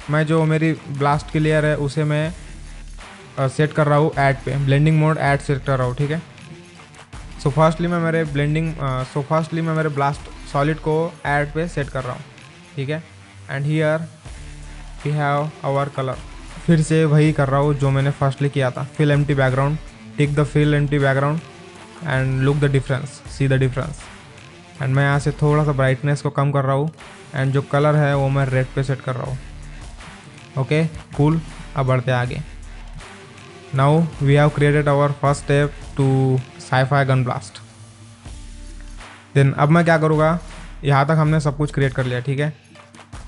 मैं जो मेरी ब्लास्ट की लेयर है उसे मैं सेट कर रहा हूँ ऐड पे, ब्लेंडिंग मोड ऐड सेट कर रहा हूँ. ठीक है, सो फर्स्टली मैं मेरे ब्लास्ट सॉलिड को ऐड पे सेट कर रहा हूँ. ठीक है, and here we have our colour. फिर से वही कर रहा हूँ जो मैंने फर्स्टली किया था. Fill empty background, tick the fill empty background and look the difference, see the difference. And मैं यहाँ से थोड़ा सा ब्राइटनेस को कम कर रहा हूँ एंड जो कलर है वो मैं रेड पे सेट कर रहा हूँ. Okay, cool. अब बढ़ते आगे. Now we have created our first step to sci-fi gun blast. Then अब मैं क्या करूँगा, यहाँ तक हमने सब कुछ क्रिएट कर लिया. ठीक है,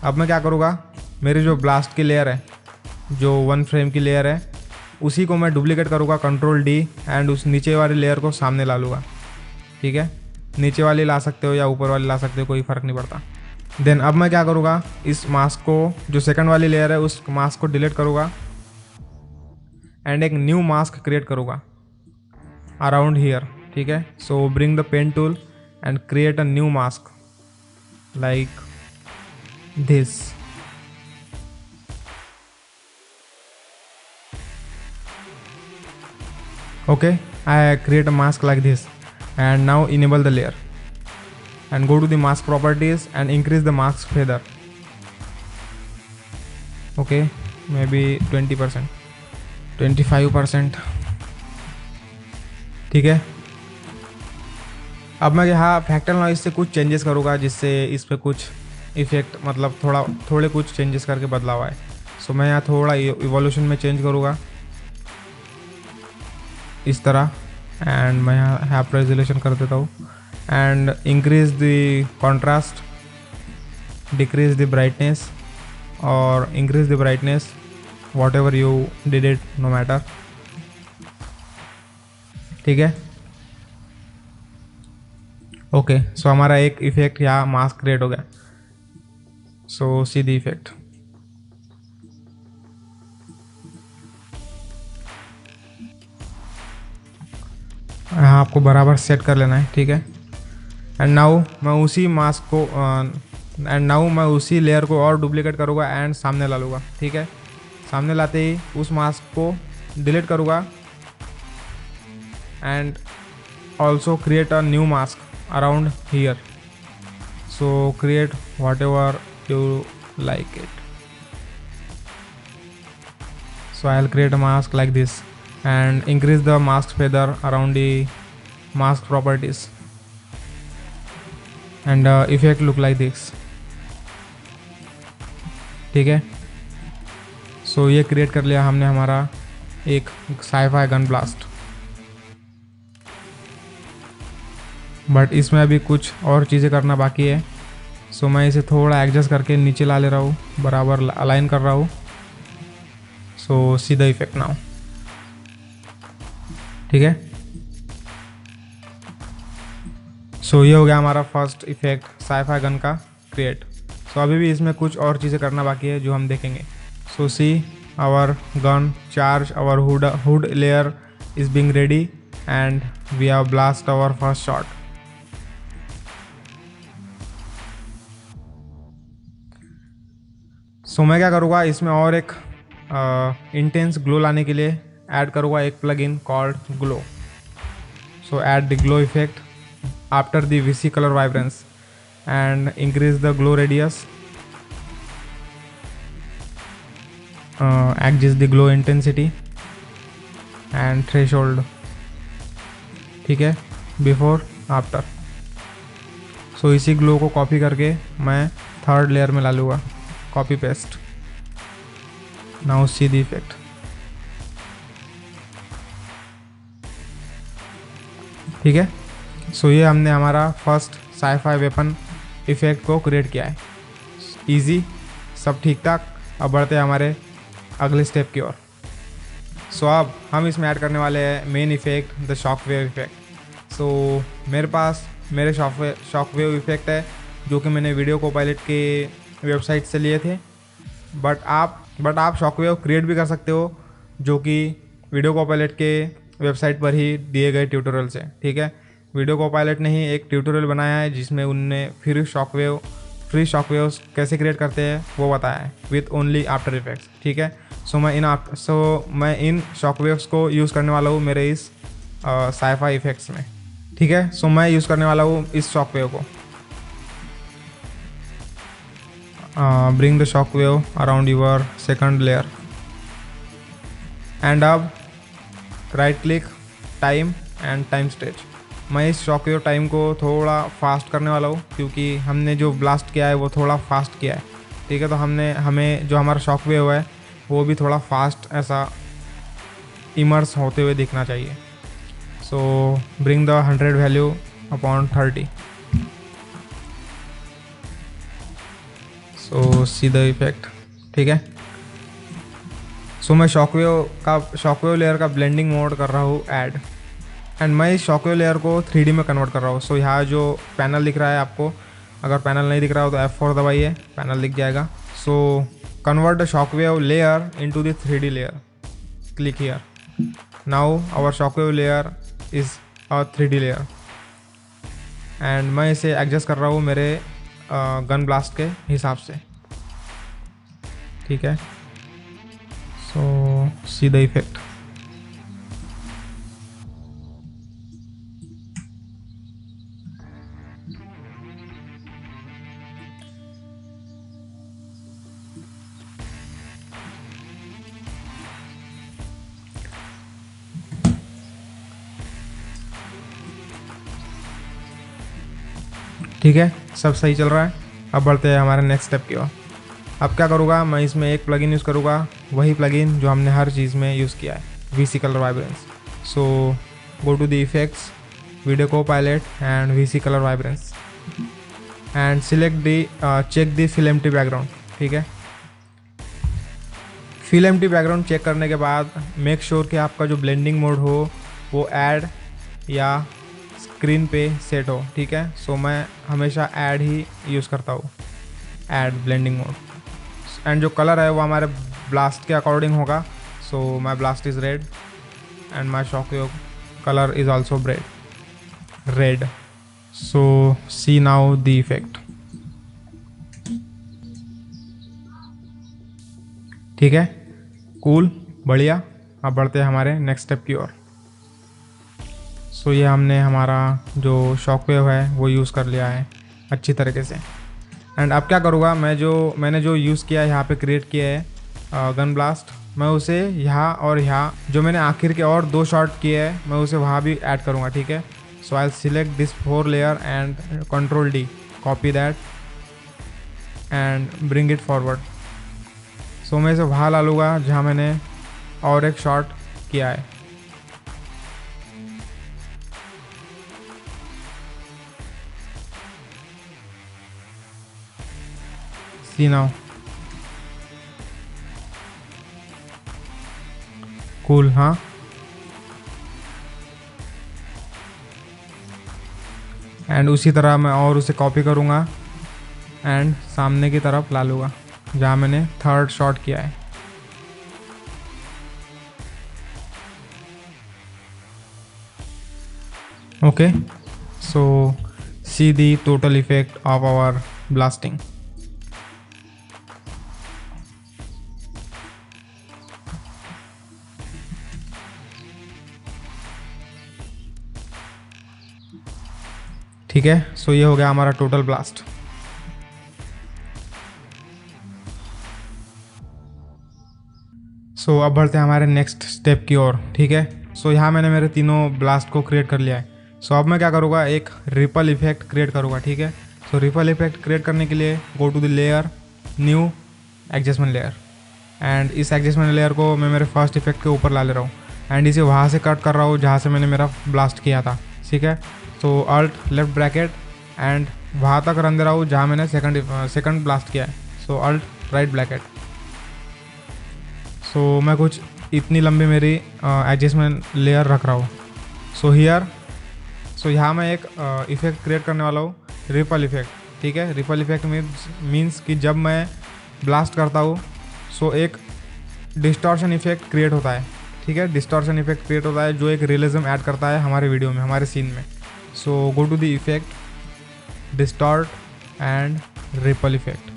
अब मैं क्या करूँगा, मेरी जो ब्लास्ट की लेयर है, जो 1 फ्रेम की लेयर है, उसी को मैं डुप्लीकेट करूँगा Ctrl+D एंड उस नीचे वाली लेयर को सामने ला लूँगा. ठीक है, नीचे वाली ला सकते हो या ऊपर वाली ला सकते हो, कोई फ़र्क नहीं पड़ता. देन अब मैं क्या करूँगा, इस मास्क को, जो सेकंड वाली लेयर है, उस मास्क को डिलीट करूँगा एंड एक न्यू मास्क क्रिएट करूँगा अराउंड हियर. ठीक है, so bring the pen tool and create a new mask like this. Okay, I create a mask like this and now enable the layer and go to the mask properties and increase the mask feather. Okay, maybe 20%, 25%. ठीक है, अब मैं यहाँ fractal noise से कुछ changes करूँगा जिससे इस पर कुछ इफेक्ट, मतलब थोड़े कुछ चेंजेस करके बदलाव आए. सो मैं यहाँ थोड़ा इवोल्यूशन में चेंज करूँगा इस तरह, एंड मैं यहाँ हैप रेजोल्यूशन कर देता हूँ and increase the contrast, decrease the brightness और increase the brightness, whatever you did it, no matter. ठीक है, ओके. सो हमारा एक इफेक्ट यहाँ मास्क क्रिएट हो गया. सो सी द इफेक्ट. यहाँ आपको बराबर सेट कर लेना है. ठीक है, एंड नाउ मैं उसी लेयर को और डुप्लीकेट करूँगा एंड सामने ला लूँगा. ठीक है, सामने लाते ही उस मास्क को डिलीट करूँगा and also create a new mask around here. So create what ever you like it. So I will create a mask like this and increase the mask feather around the mask properties and effect look like this. ठीक है, सो ये create कर लिया हमने हमारा एक sci-fi gun blast. But इसमें अभी कुछ और चीज़ें करना बाकी है. सो मैं इसे थोड़ा एडजस्ट करके नीचे ला ले रहा हूँ, बराबर अलाइन कर रहा हूँ. सो सी द इफेक्ट नाउ. ठीक है, सो ये हो गया हमारा फर्स्ट इफेक्ट साई-फाई गन का क्रिएट. सो अभी भी इसमें कुछ और चीज़ें करना बाकी है जो हम देखेंगे. So see our gun charge, our hood layer is being ready and we have blast our first shot. सो मैं क्या करूँगा, इसमें और एक इंटेंस ग्लो लाने के लिए ऐड करूँगा एक plugin called glow. So add the glow effect after the VC colour vibrance and increase the glow radius, adjust the glow intensity and threshold. ठीक है, बिफोर आफ्टर. सो इसी ग्लो को कॉपी करके मैं थर्ड लेयर में ला लूँगा, copy paste. Now see the effect. ठीक है, सो ये हमने हमारा फर्स्ट साईफाई वेपन इफेक्ट को क्रिएट किया है। इजी, सब ठीक ठाक। अब बढ़ते हैं हमारे अगले स्टेप की ओर। सो अब हम इसमें ऐड करने वाले हैं main effect, the shockwave effect. So मेरे पास मेरे शॉकवेव इफेक्ट है जो कि मैंने वीडियो कोपायलट के वेबसाइट से लिए थे। बट आप शॉकवेव क्रिएट भी कर सकते हो, जो कि वीडियो कोपायलट के वेबसाइट पर ही दिए गए ट्यूटोरियल से। ठीक है, वीडियो कोपायलट ने ही एक ट्यूटोरियल बनाया है जिसमें उनने फ्री शॉकवेव्स कैसे क्रिएट करते हैं वो बताया है विथ ओनली आफ्टर इफेक्ट्स। ठीक है, सो मैं इन शॉकवेव्स को यूज़ करने वाला हूँ मेरे इस साईफाई इफेक्ट्स में। ठीक है, सो मैं यूज़ करने वाला हूँ इस शॉकवेव को। Bring the shockwave around your second layer and अब right click time and time stage. मैं इस शॉकवेव टाइम को थोड़ा फास्ट करने वाला हूँ क्योंकि हमने जो ब्लास्ट किया है वो थोड़ा फास्ट किया है। ठीक है, तो हमें जो हमारा शॉकवेव है वो भी थोड़ा फास्ट ऐसा इमर्स होते हुए दिखना चाहिए। सो bring the 100 value upon 30। So see the effect. ठीक है, सो मैं शॉकवेव लेयर का ब्लेंडिंग मोड कर रहा हूँ ऐड, एंड मैं इस शॉकवेव लेयर को 3D में कन्वर्ट कर रहा हूँ। सो यहाँ जो पैनल दिख रहा है आपको, अगर पैनल नहीं दिख रहा हो तो F4 दबाइए, पैनल दिख जाएगा। So convert the shockwave layer into the 3D layer, click here. Now our shockwave layer is a 3D layer and मैं इसे एडजस्ट कर रहा हूँ मेरे गन ब्लास्ट के हिसाब से। ठीक है, सो सी द इफेक्ट। ठीक है, सब सही चल रहा है। अब बढ़ते हैं हमारे नेक्स्ट स्टेप की ओर। अब क्या करूँगा, मैं इसमें एक प्लगइन यूज़ करूँगा, वही प्लगइन जो हमने हर चीज़ में यूज़ किया है, VC colour vibrance. So go to the effects, video copilot and VC colour vibrance and check the fill empty background. ठीक है, फिल एम्प्टी बैकग्राउंड चेक करने के बाद मेक श्योर कि आपका जो ब्लेंडिंग मोड हो वो ऐड या स्क्रीन पे सेट हो। ठीक है, सो मैं हमेशा ऐड ही यूज़ करता हूँ, ऐड ब्लेंडिंग मोड। एंड जो कलर है वो हमारे ब्लास्ट के अकॉर्डिंग होगा। So my blast is red and my shockwave colour is also red. So see now the effect. ठीक है, कूल, बढ़िया। अब बढ़ते हैं हमारे नेक्स्ट स्टेप की ओर। सो ये हमने हमारा जो शॉकवेव है वो यूज़ कर लिया है अच्छी तरीके से। एंड अब क्या करूँगा, मैंने जो यूज़ किया है यहाँ पे क्रिएट किया है गन ब्लास्ट, मैं उसे यहाँ और यहाँ जो मैंने आखिर के और 2 शॉट किए हैं मैं उसे वहाँ भी ऐड करूँगा। ठीक है, so I select this 4 layer and Ctrl D, copy that and bring it forward. So मैं इसे वहाँ ला लूँगा जहाँ मैंने और एक शॉट किया है। सी नाउ, कूल। हाँ, एंड उसी तरह मैं और उसे कॉपी करूँगा एंड सामने की तरफ ला लूँगा जहाँ मैंने 3rd शॉट किया है। Okay, so see the total effect of our blasting. ठीक है, सो ये हो गया हमारा टोटल ब्लास्ट। सो अब बढ़ते हैं हमारे नेक्स्ट स्टेप की ओर। ठीक है, सो यहाँ मैंने मेरे तीनों ब्लास्ट को क्रिएट कर लिया है। सो अब मैं क्या करूँगा, एक रिपल इफेक्ट क्रिएट करूँगा। ठीक है, सो रिपल इफेक्ट क्रिएट करने के लिए go to the layer, new adjustment layer and इस एडजस्टमेंट लेयर को मैं मेरे फर्स्ट इफेक्ट के ऊपर ला ले रहा हूँ एंड इसे वहाँ से कट कर रहा हूँ जहाँ से मैंने मेरा ब्लास्ट किया था, ठीक है। तो अल्ट लेफ्ट ब्रैकेट एंड वहाँ तक रन दे रहा हूँ जहाँ मैंने सेकंड ब्लास्ट किया है। सो अल्ट राइट ब्रैकेट। सो मैं कुछ इतनी लंबी मेरी एडजस्टमेंट लेयर रख रहा हूँ। सो यहाँ मैं एक इफेक्ट क्रिएट करने वाला हूँ, रिपल इफेक्ट, ठीक है। रिपल इफेक्ट मीन्स कि जब मैं ब्लास्ट करता हूँ सो एक डिस्टॉर्शन इफेक्ट क्रिएट होता है, ठीक है। डिस्टॉर्शन इफेक्ट क्रिएट होता है जो एक रियलिज्म ऐड करता है हमारे वीडियो में, हमारे सीन में। So go to the effect, distort and ripple effect.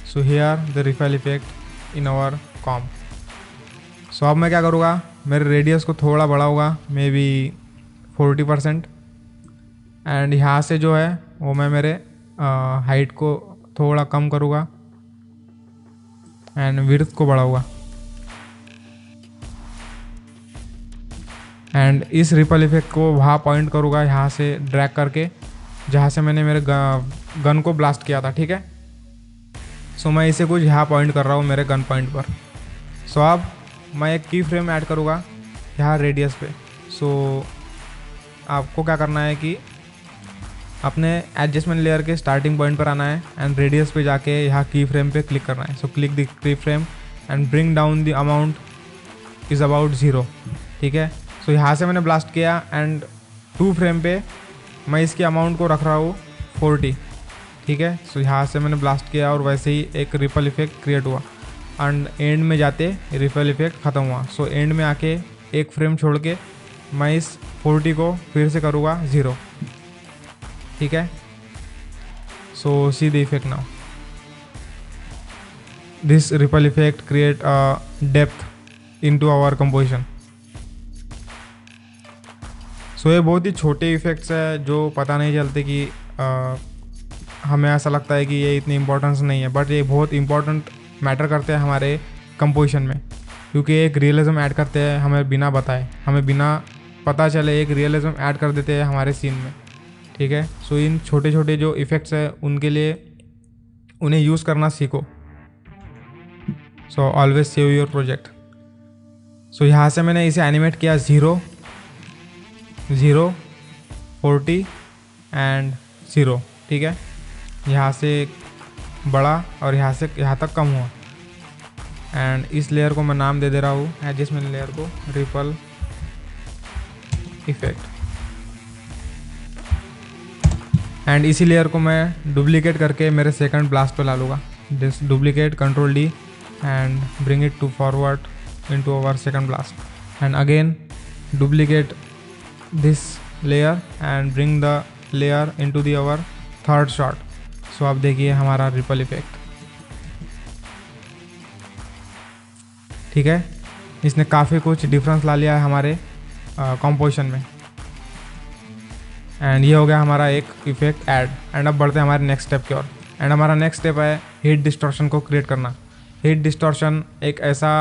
So here the ripple effect in our comp. So अब मैं क्या करूँगा, मेरे रेडियस को थोड़ा बढ़ाऊँगा, मे बी 40%। एंड यहाँ से जो है वो मैं मेरे हाइट को थोड़ा कम करूँगा एंड विड्थ को बढ़ाऊँगा। एंड इस रिपल इफेक्ट को वहाँ पॉइंट करूँगा, यहाँ से ड्रैग करके जहाँ से मैंने मेरे गन को ब्लास्ट किया था, ठीक है। सो मैं इसे कुछ यहाँ पॉइंट कर रहा हूँ मेरे गन पॉइंट पर। सो अब मैं एक की फ्रेम ऐड करूँगा यहाँ रेडियस पे। सो आपको क्या करना है कि अपने एडजस्टमेंट लेयर के स्टार्टिंग पॉइंट पर आना है एंड रेडियस पे जाके यहाँ की फ्रेम पे क्लिक करना है। So click the key frame and bring down the amount is about 0, ठीक है। सो यहाँ से मैंने ब्लास्ट किया एंड 2 फ्रेम पे मैं इसकी अमाउंट को रख रहा हूँ 40, ठीक है। सो यहाँ से मैंने ब्लास्ट किया और वैसे ही एक रिपल इफेक्ट क्रिएट हुआ एंड एंड में जाते रिपल इफेक्ट ख़त्म हुआ। सो एंड में आके एक फ्रेम छोड़ के मैं इस 40 को फिर से करूँगा 0, ठीक है। So see the effect now, this ripple effect create a depth into our composition. So ये बहुत ही छोटे इफेक्ट्स है जो पता नहीं चलते कि हमें ऐसा लगता है कि ये इतनी इम्पोर्टेंस नहीं है, बट ये बहुत इंपॉर्टेंट मैटर करते हैं हमारे कंपोजिशन में, क्योंकि एक रियलिज्म ऐड करते हैं हमें बिना बताए, हमें बिना पता चले एक रियलिज्म ऐड कर देते हैं हमारे सीन में, ठीक है। सो इन छोटे छोटे जो इफ़ेक्ट्स है उनके लिए उन्हें यूज़ करना सीखो। So always save your project. So यहाँ से मैंने इसे एनिमेट किया 0, 0, 40 एंड 0, ठीक है। यहाँ से बड़ा और यहाँ से यहाँ तक कम हुआ एंड इस लेयर को मैं नाम दे रहा हूँ एडजस्टमेंट लेयर को रिपल इफेक्ट। एंड इसी लेयर को मैं डुप्लीकेट करके मेरे सेकंड ब्लास्ट पे ला लूँगा। This duplicate control D and bring it to forward into our second blast and again duplicate this layer and bring the layer into the our third shot. So आप देखिए हमारा ripple effect, ठीक है। इसने काफ़ी कुछ डिफरेंस ला लिया है हमारे कंपोजिशन में। एंड ये हो गया हमारा एक इफेक्ट ऐड। एंड अब बढ़ते हैं हमारे नेक्स्ट स्टेप की ओर। एंड हमारा नेक्स्ट स्टेप है हीट डिस्टॉर्शन को क्रिएट करना। हीट डिस्टॉर्शन एक ऐसा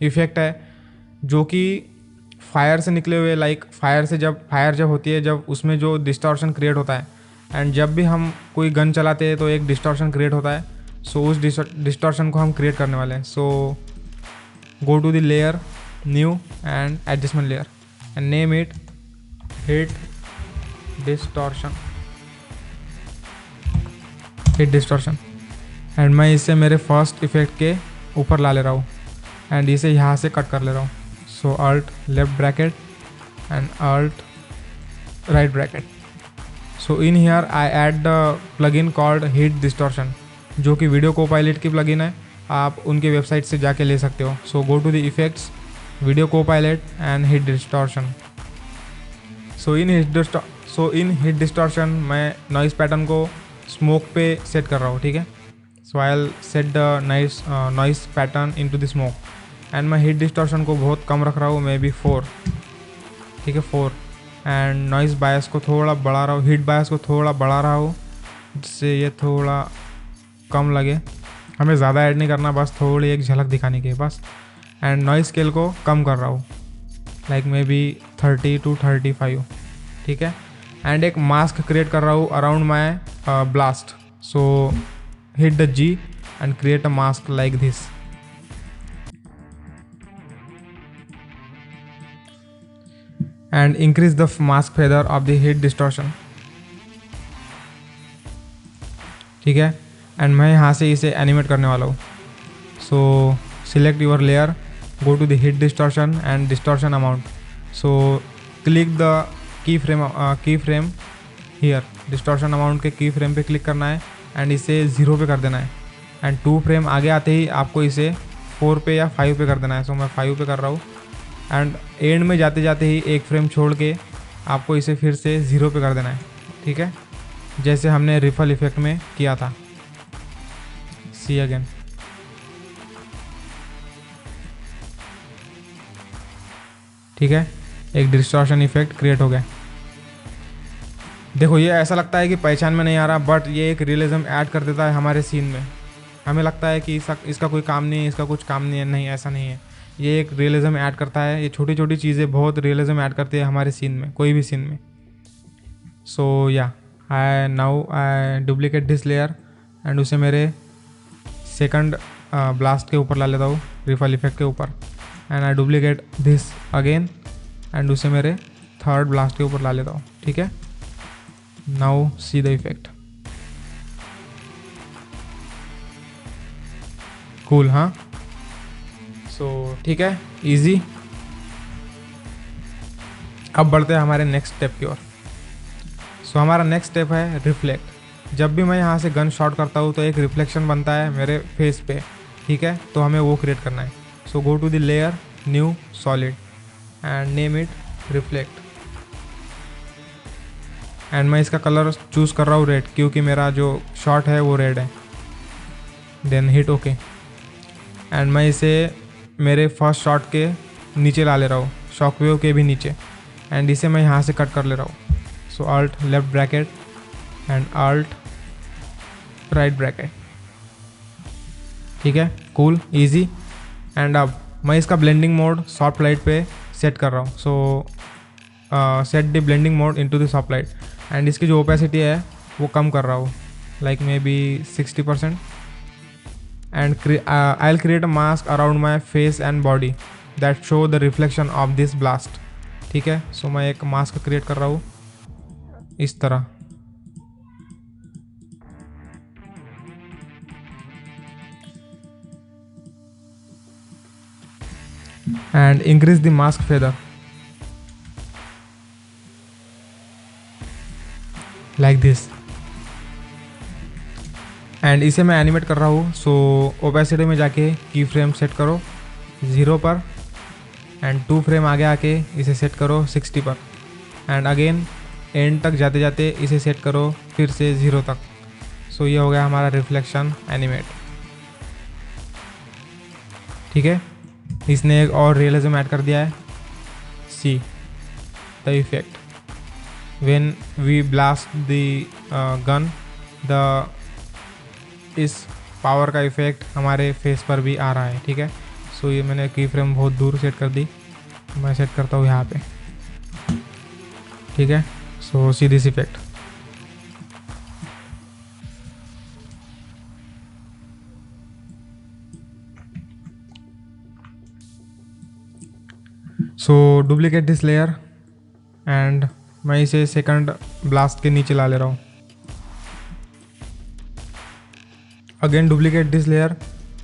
इफेक्ट है जो कि फायर से निकले हुए, लाइक फायर जब होती है, जब उसमें जो डिस्टॉर्शन क्रिएट होता है, एंड जब भी हम कोई गन चलाते हैं तो एक डिस्टॉर्शन क्रिएट होता है। सो उस डिस्टॉर्शन को हम क्रिएट करने वाले हैं। So go to the layer, new and adjustment layer and name it heat distortion. And मैं इसे मेरे फर्स्ट इफेक्ट के ऊपर ला ले रहा हूँ एंड इसे यहाँ से कट कर ले रहा हूँ। So alt left bracket and alt right bracket. So in here I add the plugin called heat distortion, जो कि वीडियो कोपायलट की प्लगइन है, आप उनकी वेबसाइट से जाके ले सकते हो। So go to the effects, video copilot and heat distortion. So in heat distortion मैं नॉइस पैटर्न को स्मोक पे सेट कर रहा हूँ, ठीक है। So I will set the noise pattern into the smoke and मैं हीट डिस्टॉर्शन को बहुत कम रख रहा हूँ, मे बी 4, ठीक है, 4। एंड नॉइस बायस को थोड़ा बढ़ा रहा हूँ, हीट बायस को थोड़ा बढ़ा रहा हूँ जिससे ये थोड़ा कम लगे। हमें ज़्यादा ऐड नहीं करना, बस थोड़ी एक झलक दिखाने की बस। एंड नॉइस स्केल को कम कर रहा हूँ, लाइक मे बी 30 to 35, ठीक है। एंड एक मास्क क्रिएट कर रहा हूँ around my blast. So hit the G and create a mask like this. And increase the mask feather of the heat distortion. ठीक है, एंड मैं यहाँ से इसे एनिमेट करने वाला हूँ. सो select your layer, go to the heat distortion and distortion amount. So click the keyframe here. Distortion amount के की फ्रेम पे क्लिक करना है एंड इसे 0 पे कर देना है. एंड 2 फ्रेम आगे आते ही आपको इसे 4 पे या 5 पे कर देना है. सो मैं 5 पे कर रहा हूँ. एंड एंड में जाते जाते ही एक फ्रेम छोड़ के आपको इसे फिर से 0 पे कर देना है. ठीक है, जैसे हमने रिफल इफेक्ट में किया था. See again. ठीक है, एक डिस्टॉर्शन इफेक्ट क्रिएट हो गया. देखो ये ऐसा लगता है कि पहचान में नहीं आ रहा, बट ये एक रियलिज्म ऐड कर देता है हमारे सीन में. हमें लगता है कि इसका कोई काम नहीं है, इसका कुछ काम नहीं है. नहीं, ऐसा नहीं है. ये एक रियलिज्म ऐड करता है. ये छोटी छोटी चीज़ें बहुत रियलिज्म ऐड करती है हमारे सीन में, कोई भी सीन में. सो या आई डुप्लीकेट दिस लेयर एंड उसे मेरे सेकंड ब्लास्ट के ऊपर ला लेता हूँ, रिफल इफेक्ट के ऊपर. And I duplicate this again and उसे मेरे थर्ड ब्लास्ट के ऊपर ला लेता हूँ. ठीक है, now see the effect. Cool, हाँ. सो ठीक है, इजी. अब बढ़ते हैं हमारे नेक्स्ट स्टेप की ओर. सो हमारा नेक्स्ट स्टेप है रिफ्लेक्ट. जब भी मैं यहाँ से गन शॉट करता हूँ तो एक रिफ्लेक्शन बनता है मेरे फेस पे. ठीक है, तो हमें वो क्रिएट करना है. So go to the layer, new, solid and name it reflect. And मैं इसका कलर चूज़ कर रहा हूँ रेड, क्योंकि मेरा जो शॉट है वो रेड है. Then hit okay. एंड मैं इसे मेरे फर्स्ट शॉट के नीचे ला ले रहा हूँ, शॉकवेव के भी नीचे. एंड इसे मैं यहाँ से कट कर ले रहा हूँ. So alt left bracket and alt right bracket. ठीक है, कूल, इजी. एंड अब मैं इसका ब्लेंडिंग मोड सॉफ्ट लाइट पे सेट कर रहा हूँ. So set the blending mode into the soft light. And इसकी जो ओपेसिटी है वो कम कर रहा हूँ, like maybe 60%. And I will create a mask around my face and body that show the reflection of this blast. ठीक है, सो मैं एक मास्क क्रिएट कर रहा हूँ इस तरह. And increase the mask feather like this. And इसे मैं एनिमेट कर रहा हूँ. सो ओपेसिटी में जाके की फ्रेम सेट करो 0 पर एंड 2 फ्रेम आगे आके इसे सेट करो 60 पर. एंड अगेन एंड तक जाते जाते इसे सेट करो फिर से 0 तक. सो ये हो गया हमारा रिफ्लेक्शन एनिमेट. ठीक है, इसने एक और रियलिज्म ऐड कर दिया है. सी the effect. when we blast the gun, इस पावर का इफेक्ट हमारे फेस पर भी आ रहा है. ठीक है, सो ये मैंने की फ्रेम बहुत दूर सेट कर दी. मैं सेट करता हूँ यहाँ पे. ठीक है, so see this effect. So duplicate this layer and मैं इसे सेकंड ब्लास्ट के नीचे ला ले रहा हूँ. Again duplicate this layer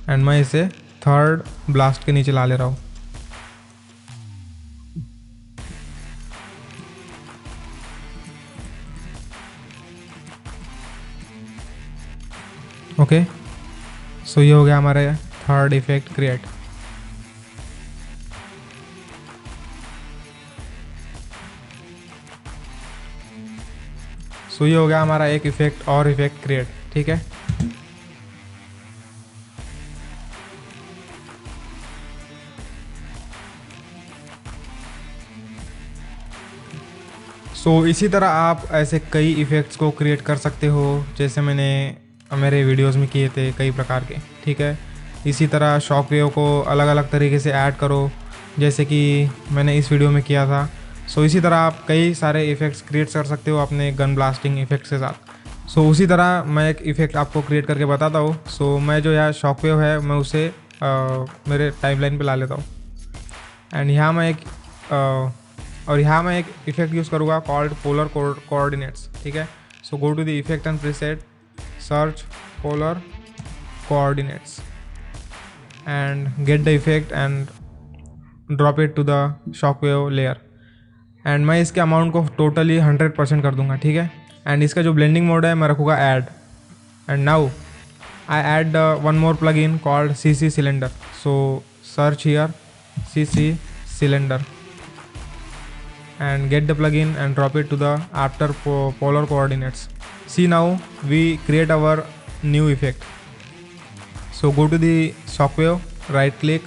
and मैं इसे थर्ड ब्लास्ट के नीचे ला ले रहा हूँ. ओके, सो ये हो गया हमारे थर्ड इफेक्ट क्रिएट. सो ये हो गया हमारा एक इफेक्ट और इफेक्ट क्रिएट. ठीक है, सो इसी तरह आप ऐसे कई इफ़ेक्ट्स को क्रिएट कर सकते हो, जैसे मैंने मेरे वीडियोस में किए थे कई प्रकार के. ठीक है, इसी तरह शॉक वेव को अलग अलग तरीके से ऐड करो, जैसे कि मैंने इस वीडियो में किया था. सो इसी तरह आप कई सारे इफ़ेक्ट्स क्रिएट कर सकते हो अपने गन ब्लास्टिंग इफ़ेक्ट्स के साथ. सो उसी तरह मैं एक इफ़ेक्ट आपको क्रिएट करके बताता हूँ। सो मैं जो यहाँ शॉक वेव है मैं उसे मेरे टाइमलाइन पे ला लेता हूँ। एंड यहाँ मैं एक इफ़ेक्ट यूज़ करूँगा कॉल्ड पोलर कोऑर्डिनेट्स, ठीक है। So go to the effect and preset, search polar coordinates and get the effect and drop it to the shock wave layer. And मैं इसके अमाउंट को टोटली 100% कर दूंगा, ठीक है। एंड इसका जो ब्लेंडिंग मोड है मैं रखूँगा add. And now I add one more plug in called CC cylinder. So search here CC cylinder and get the plugin and drop it to the after polar coordinates. See, now we create our new effect. So go to the shockwave, right click,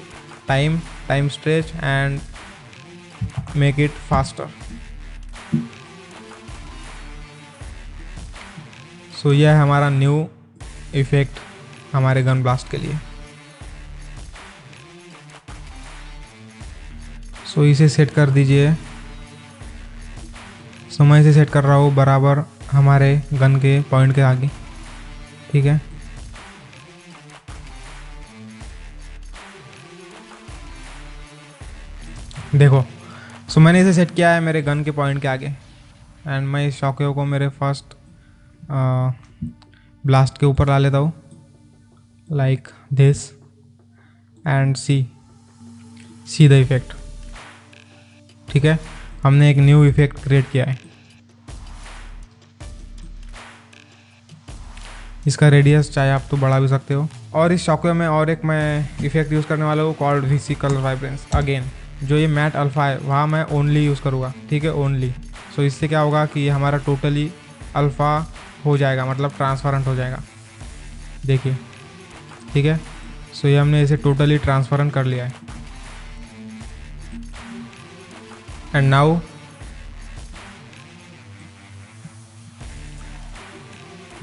time stretch and make it faster. So यह है हमारा new effect हमारे gun blast के लिए। सो इसे set कर दीजिए। सो मैं इसे सेट कर रहा हूँ बराबर हमारे गन के पॉइंट के आगे, ठीक है। देखो, सो मैंने इसे सेट किया है मेरे गन के पॉइंट के आगे। एंड मैं इस शॉकवेव को मेरे फर्स्ट ब्लास्ट के ऊपर ला लेता हूँ, like this, and C the effect, ठीक है। हमने एक न्यू इफेक्ट क्रिएट किया है। इसका रेडियस चाहे आप तो बढ़ा भी सकते हो। और इस शॉकवेव में और एक मैं इफेक्ट यूज़ करने वाला हूँ called VC colour vibrance. Again जो ये मैट अल्फ़ा है वहाँ मैं ओनली यूज़ करूँगा, ठीक है, ओनली। सो इससे क्या होगा कि ये हमारा टोटली अल्फ़ा हो जाएगा, मतलब ट्रांसपेरेंट हो जाएगा, देखिए, ठीक है। सो ये हमने इसे टोटली ट्रांसपेरेंट कर लिया है। And now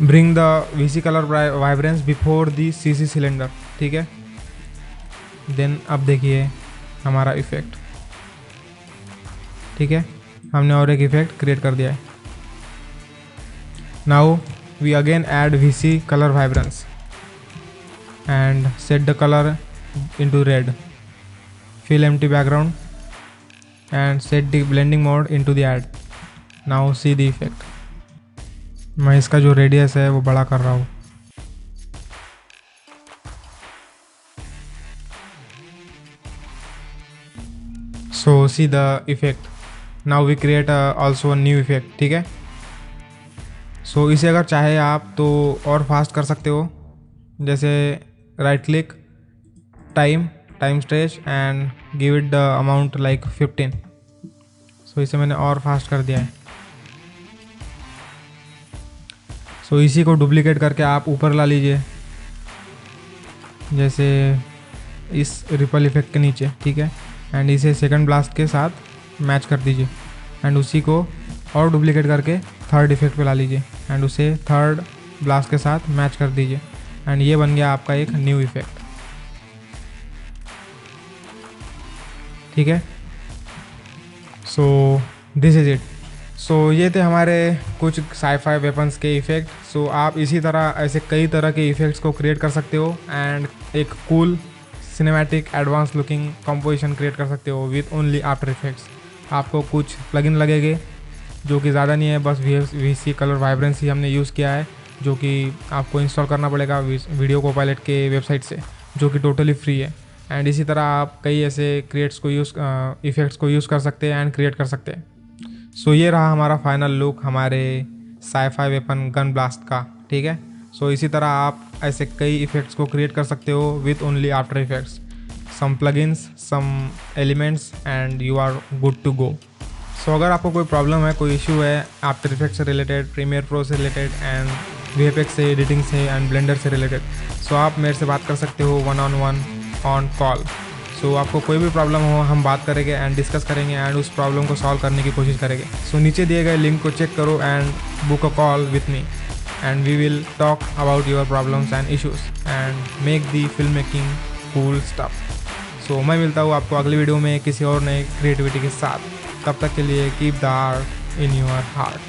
bring the VC colour vibrance before the CC cylinder, ठीक है। देन अब देखिए हमारा इफेक्ट, ठीक है। हमने और एक इफेक्ट क्रिएट कर दिया है। Now we again add VC colour vibrance and set the colour into red, fill empty background and set the blending mode into the add. Now see the effect. मैं इसका जो रेडियस है वो बड़ा कर रहा हूँ। So see the effect. Now we create also a new effect, ठीक है। So इसे अगर चाहे आप तो और फास्ट कर सकते हो, जैसे right click, time stretch and give it the amount like 15। सो इसे मैंने और फास्ट कर दिया है। सो इसी को डुप्लीकेट करके आप ऊपर ला लीजिए, जैसे इस रिपल इफेक्ट के नीचे, ठीक है। एंड इसे सेकंड ब्लास्ट के साथ मैच कर दीजिए एंड उसी को और डुप्लीकेट करके थर्ड इफेक्ट पे ला लीजिए एंड उसे थर्ड ब्लास्ट के साथ मैच कर दीजिए। एंड ये बन गया आपका एक न्यू इफेक्ट, ठीक है। So this is it. So ये थे हमारे कुछ साईफाई वेपन्स के इफ़ेक्ट। सो आप इसी तरह ऐसे कई तरह के इफ़ेक्ट्स को क्रिएट कर सकते हो एंड एक cool cinematic advance looking composition create कर सकते हो विथ ओनली आफ्टर इफेक्ट्स। आपको कुछ प्लगइन लगेंगे जो कि ज़्यादा नहीं है, बस VC कलर वाइब्रेंस ही हमने यूज़ किया है, जो कि आपको इंस्टॉल करना पड़ेगा वीडियो कोपायलट के वेबसाइट से, जो कि टोटली फ्री है। एंड इसी तरह आप कई ऐसे इफ़ेक्ट्स को यूज़ कर सकते हैं एंड क्रिएट कर सकते हैं। सो ये रहा हमारा फाइनल लुक हमारे साईफाई वेपन गन ब्लास्ट का, ठीक है। सो इसी तरह आप ऐसे कई इफ़ेक्ट्स को क्रिएट कर सकते हो with only after effects, some plugins, some elements and you are good to go. So अगर आपको कोई प्रॉब्लम है, कोई इशू है आफ्टर इफेक्ट से रिलेटेड, प्रीमियर प्रो से रिलेटेड एंड VFX से, एडिटिंग से एंड ब्लेंडर से रिलेटेड, सो आप मेरे से बात कर सकते हो 1-on-1 ऑन कॉल। सो आपको कोई भी प्रॉब्लम हो हम बात करेंगे एंड डिस्कस करेंगे एंड उस प्रॉब्लम को सॉल्व करने की कोशिश करेंगे। सो नीचे दिए गए लिंक को चेक करो and book a call with me and we will talk about your problems and issues and make the film making cool stuff. So मैं मिलता हूँ आपको अगली वीडियो में किसी और नए क्रिएटिविटी के साथ। तब तक के लिए keep the art in your heart.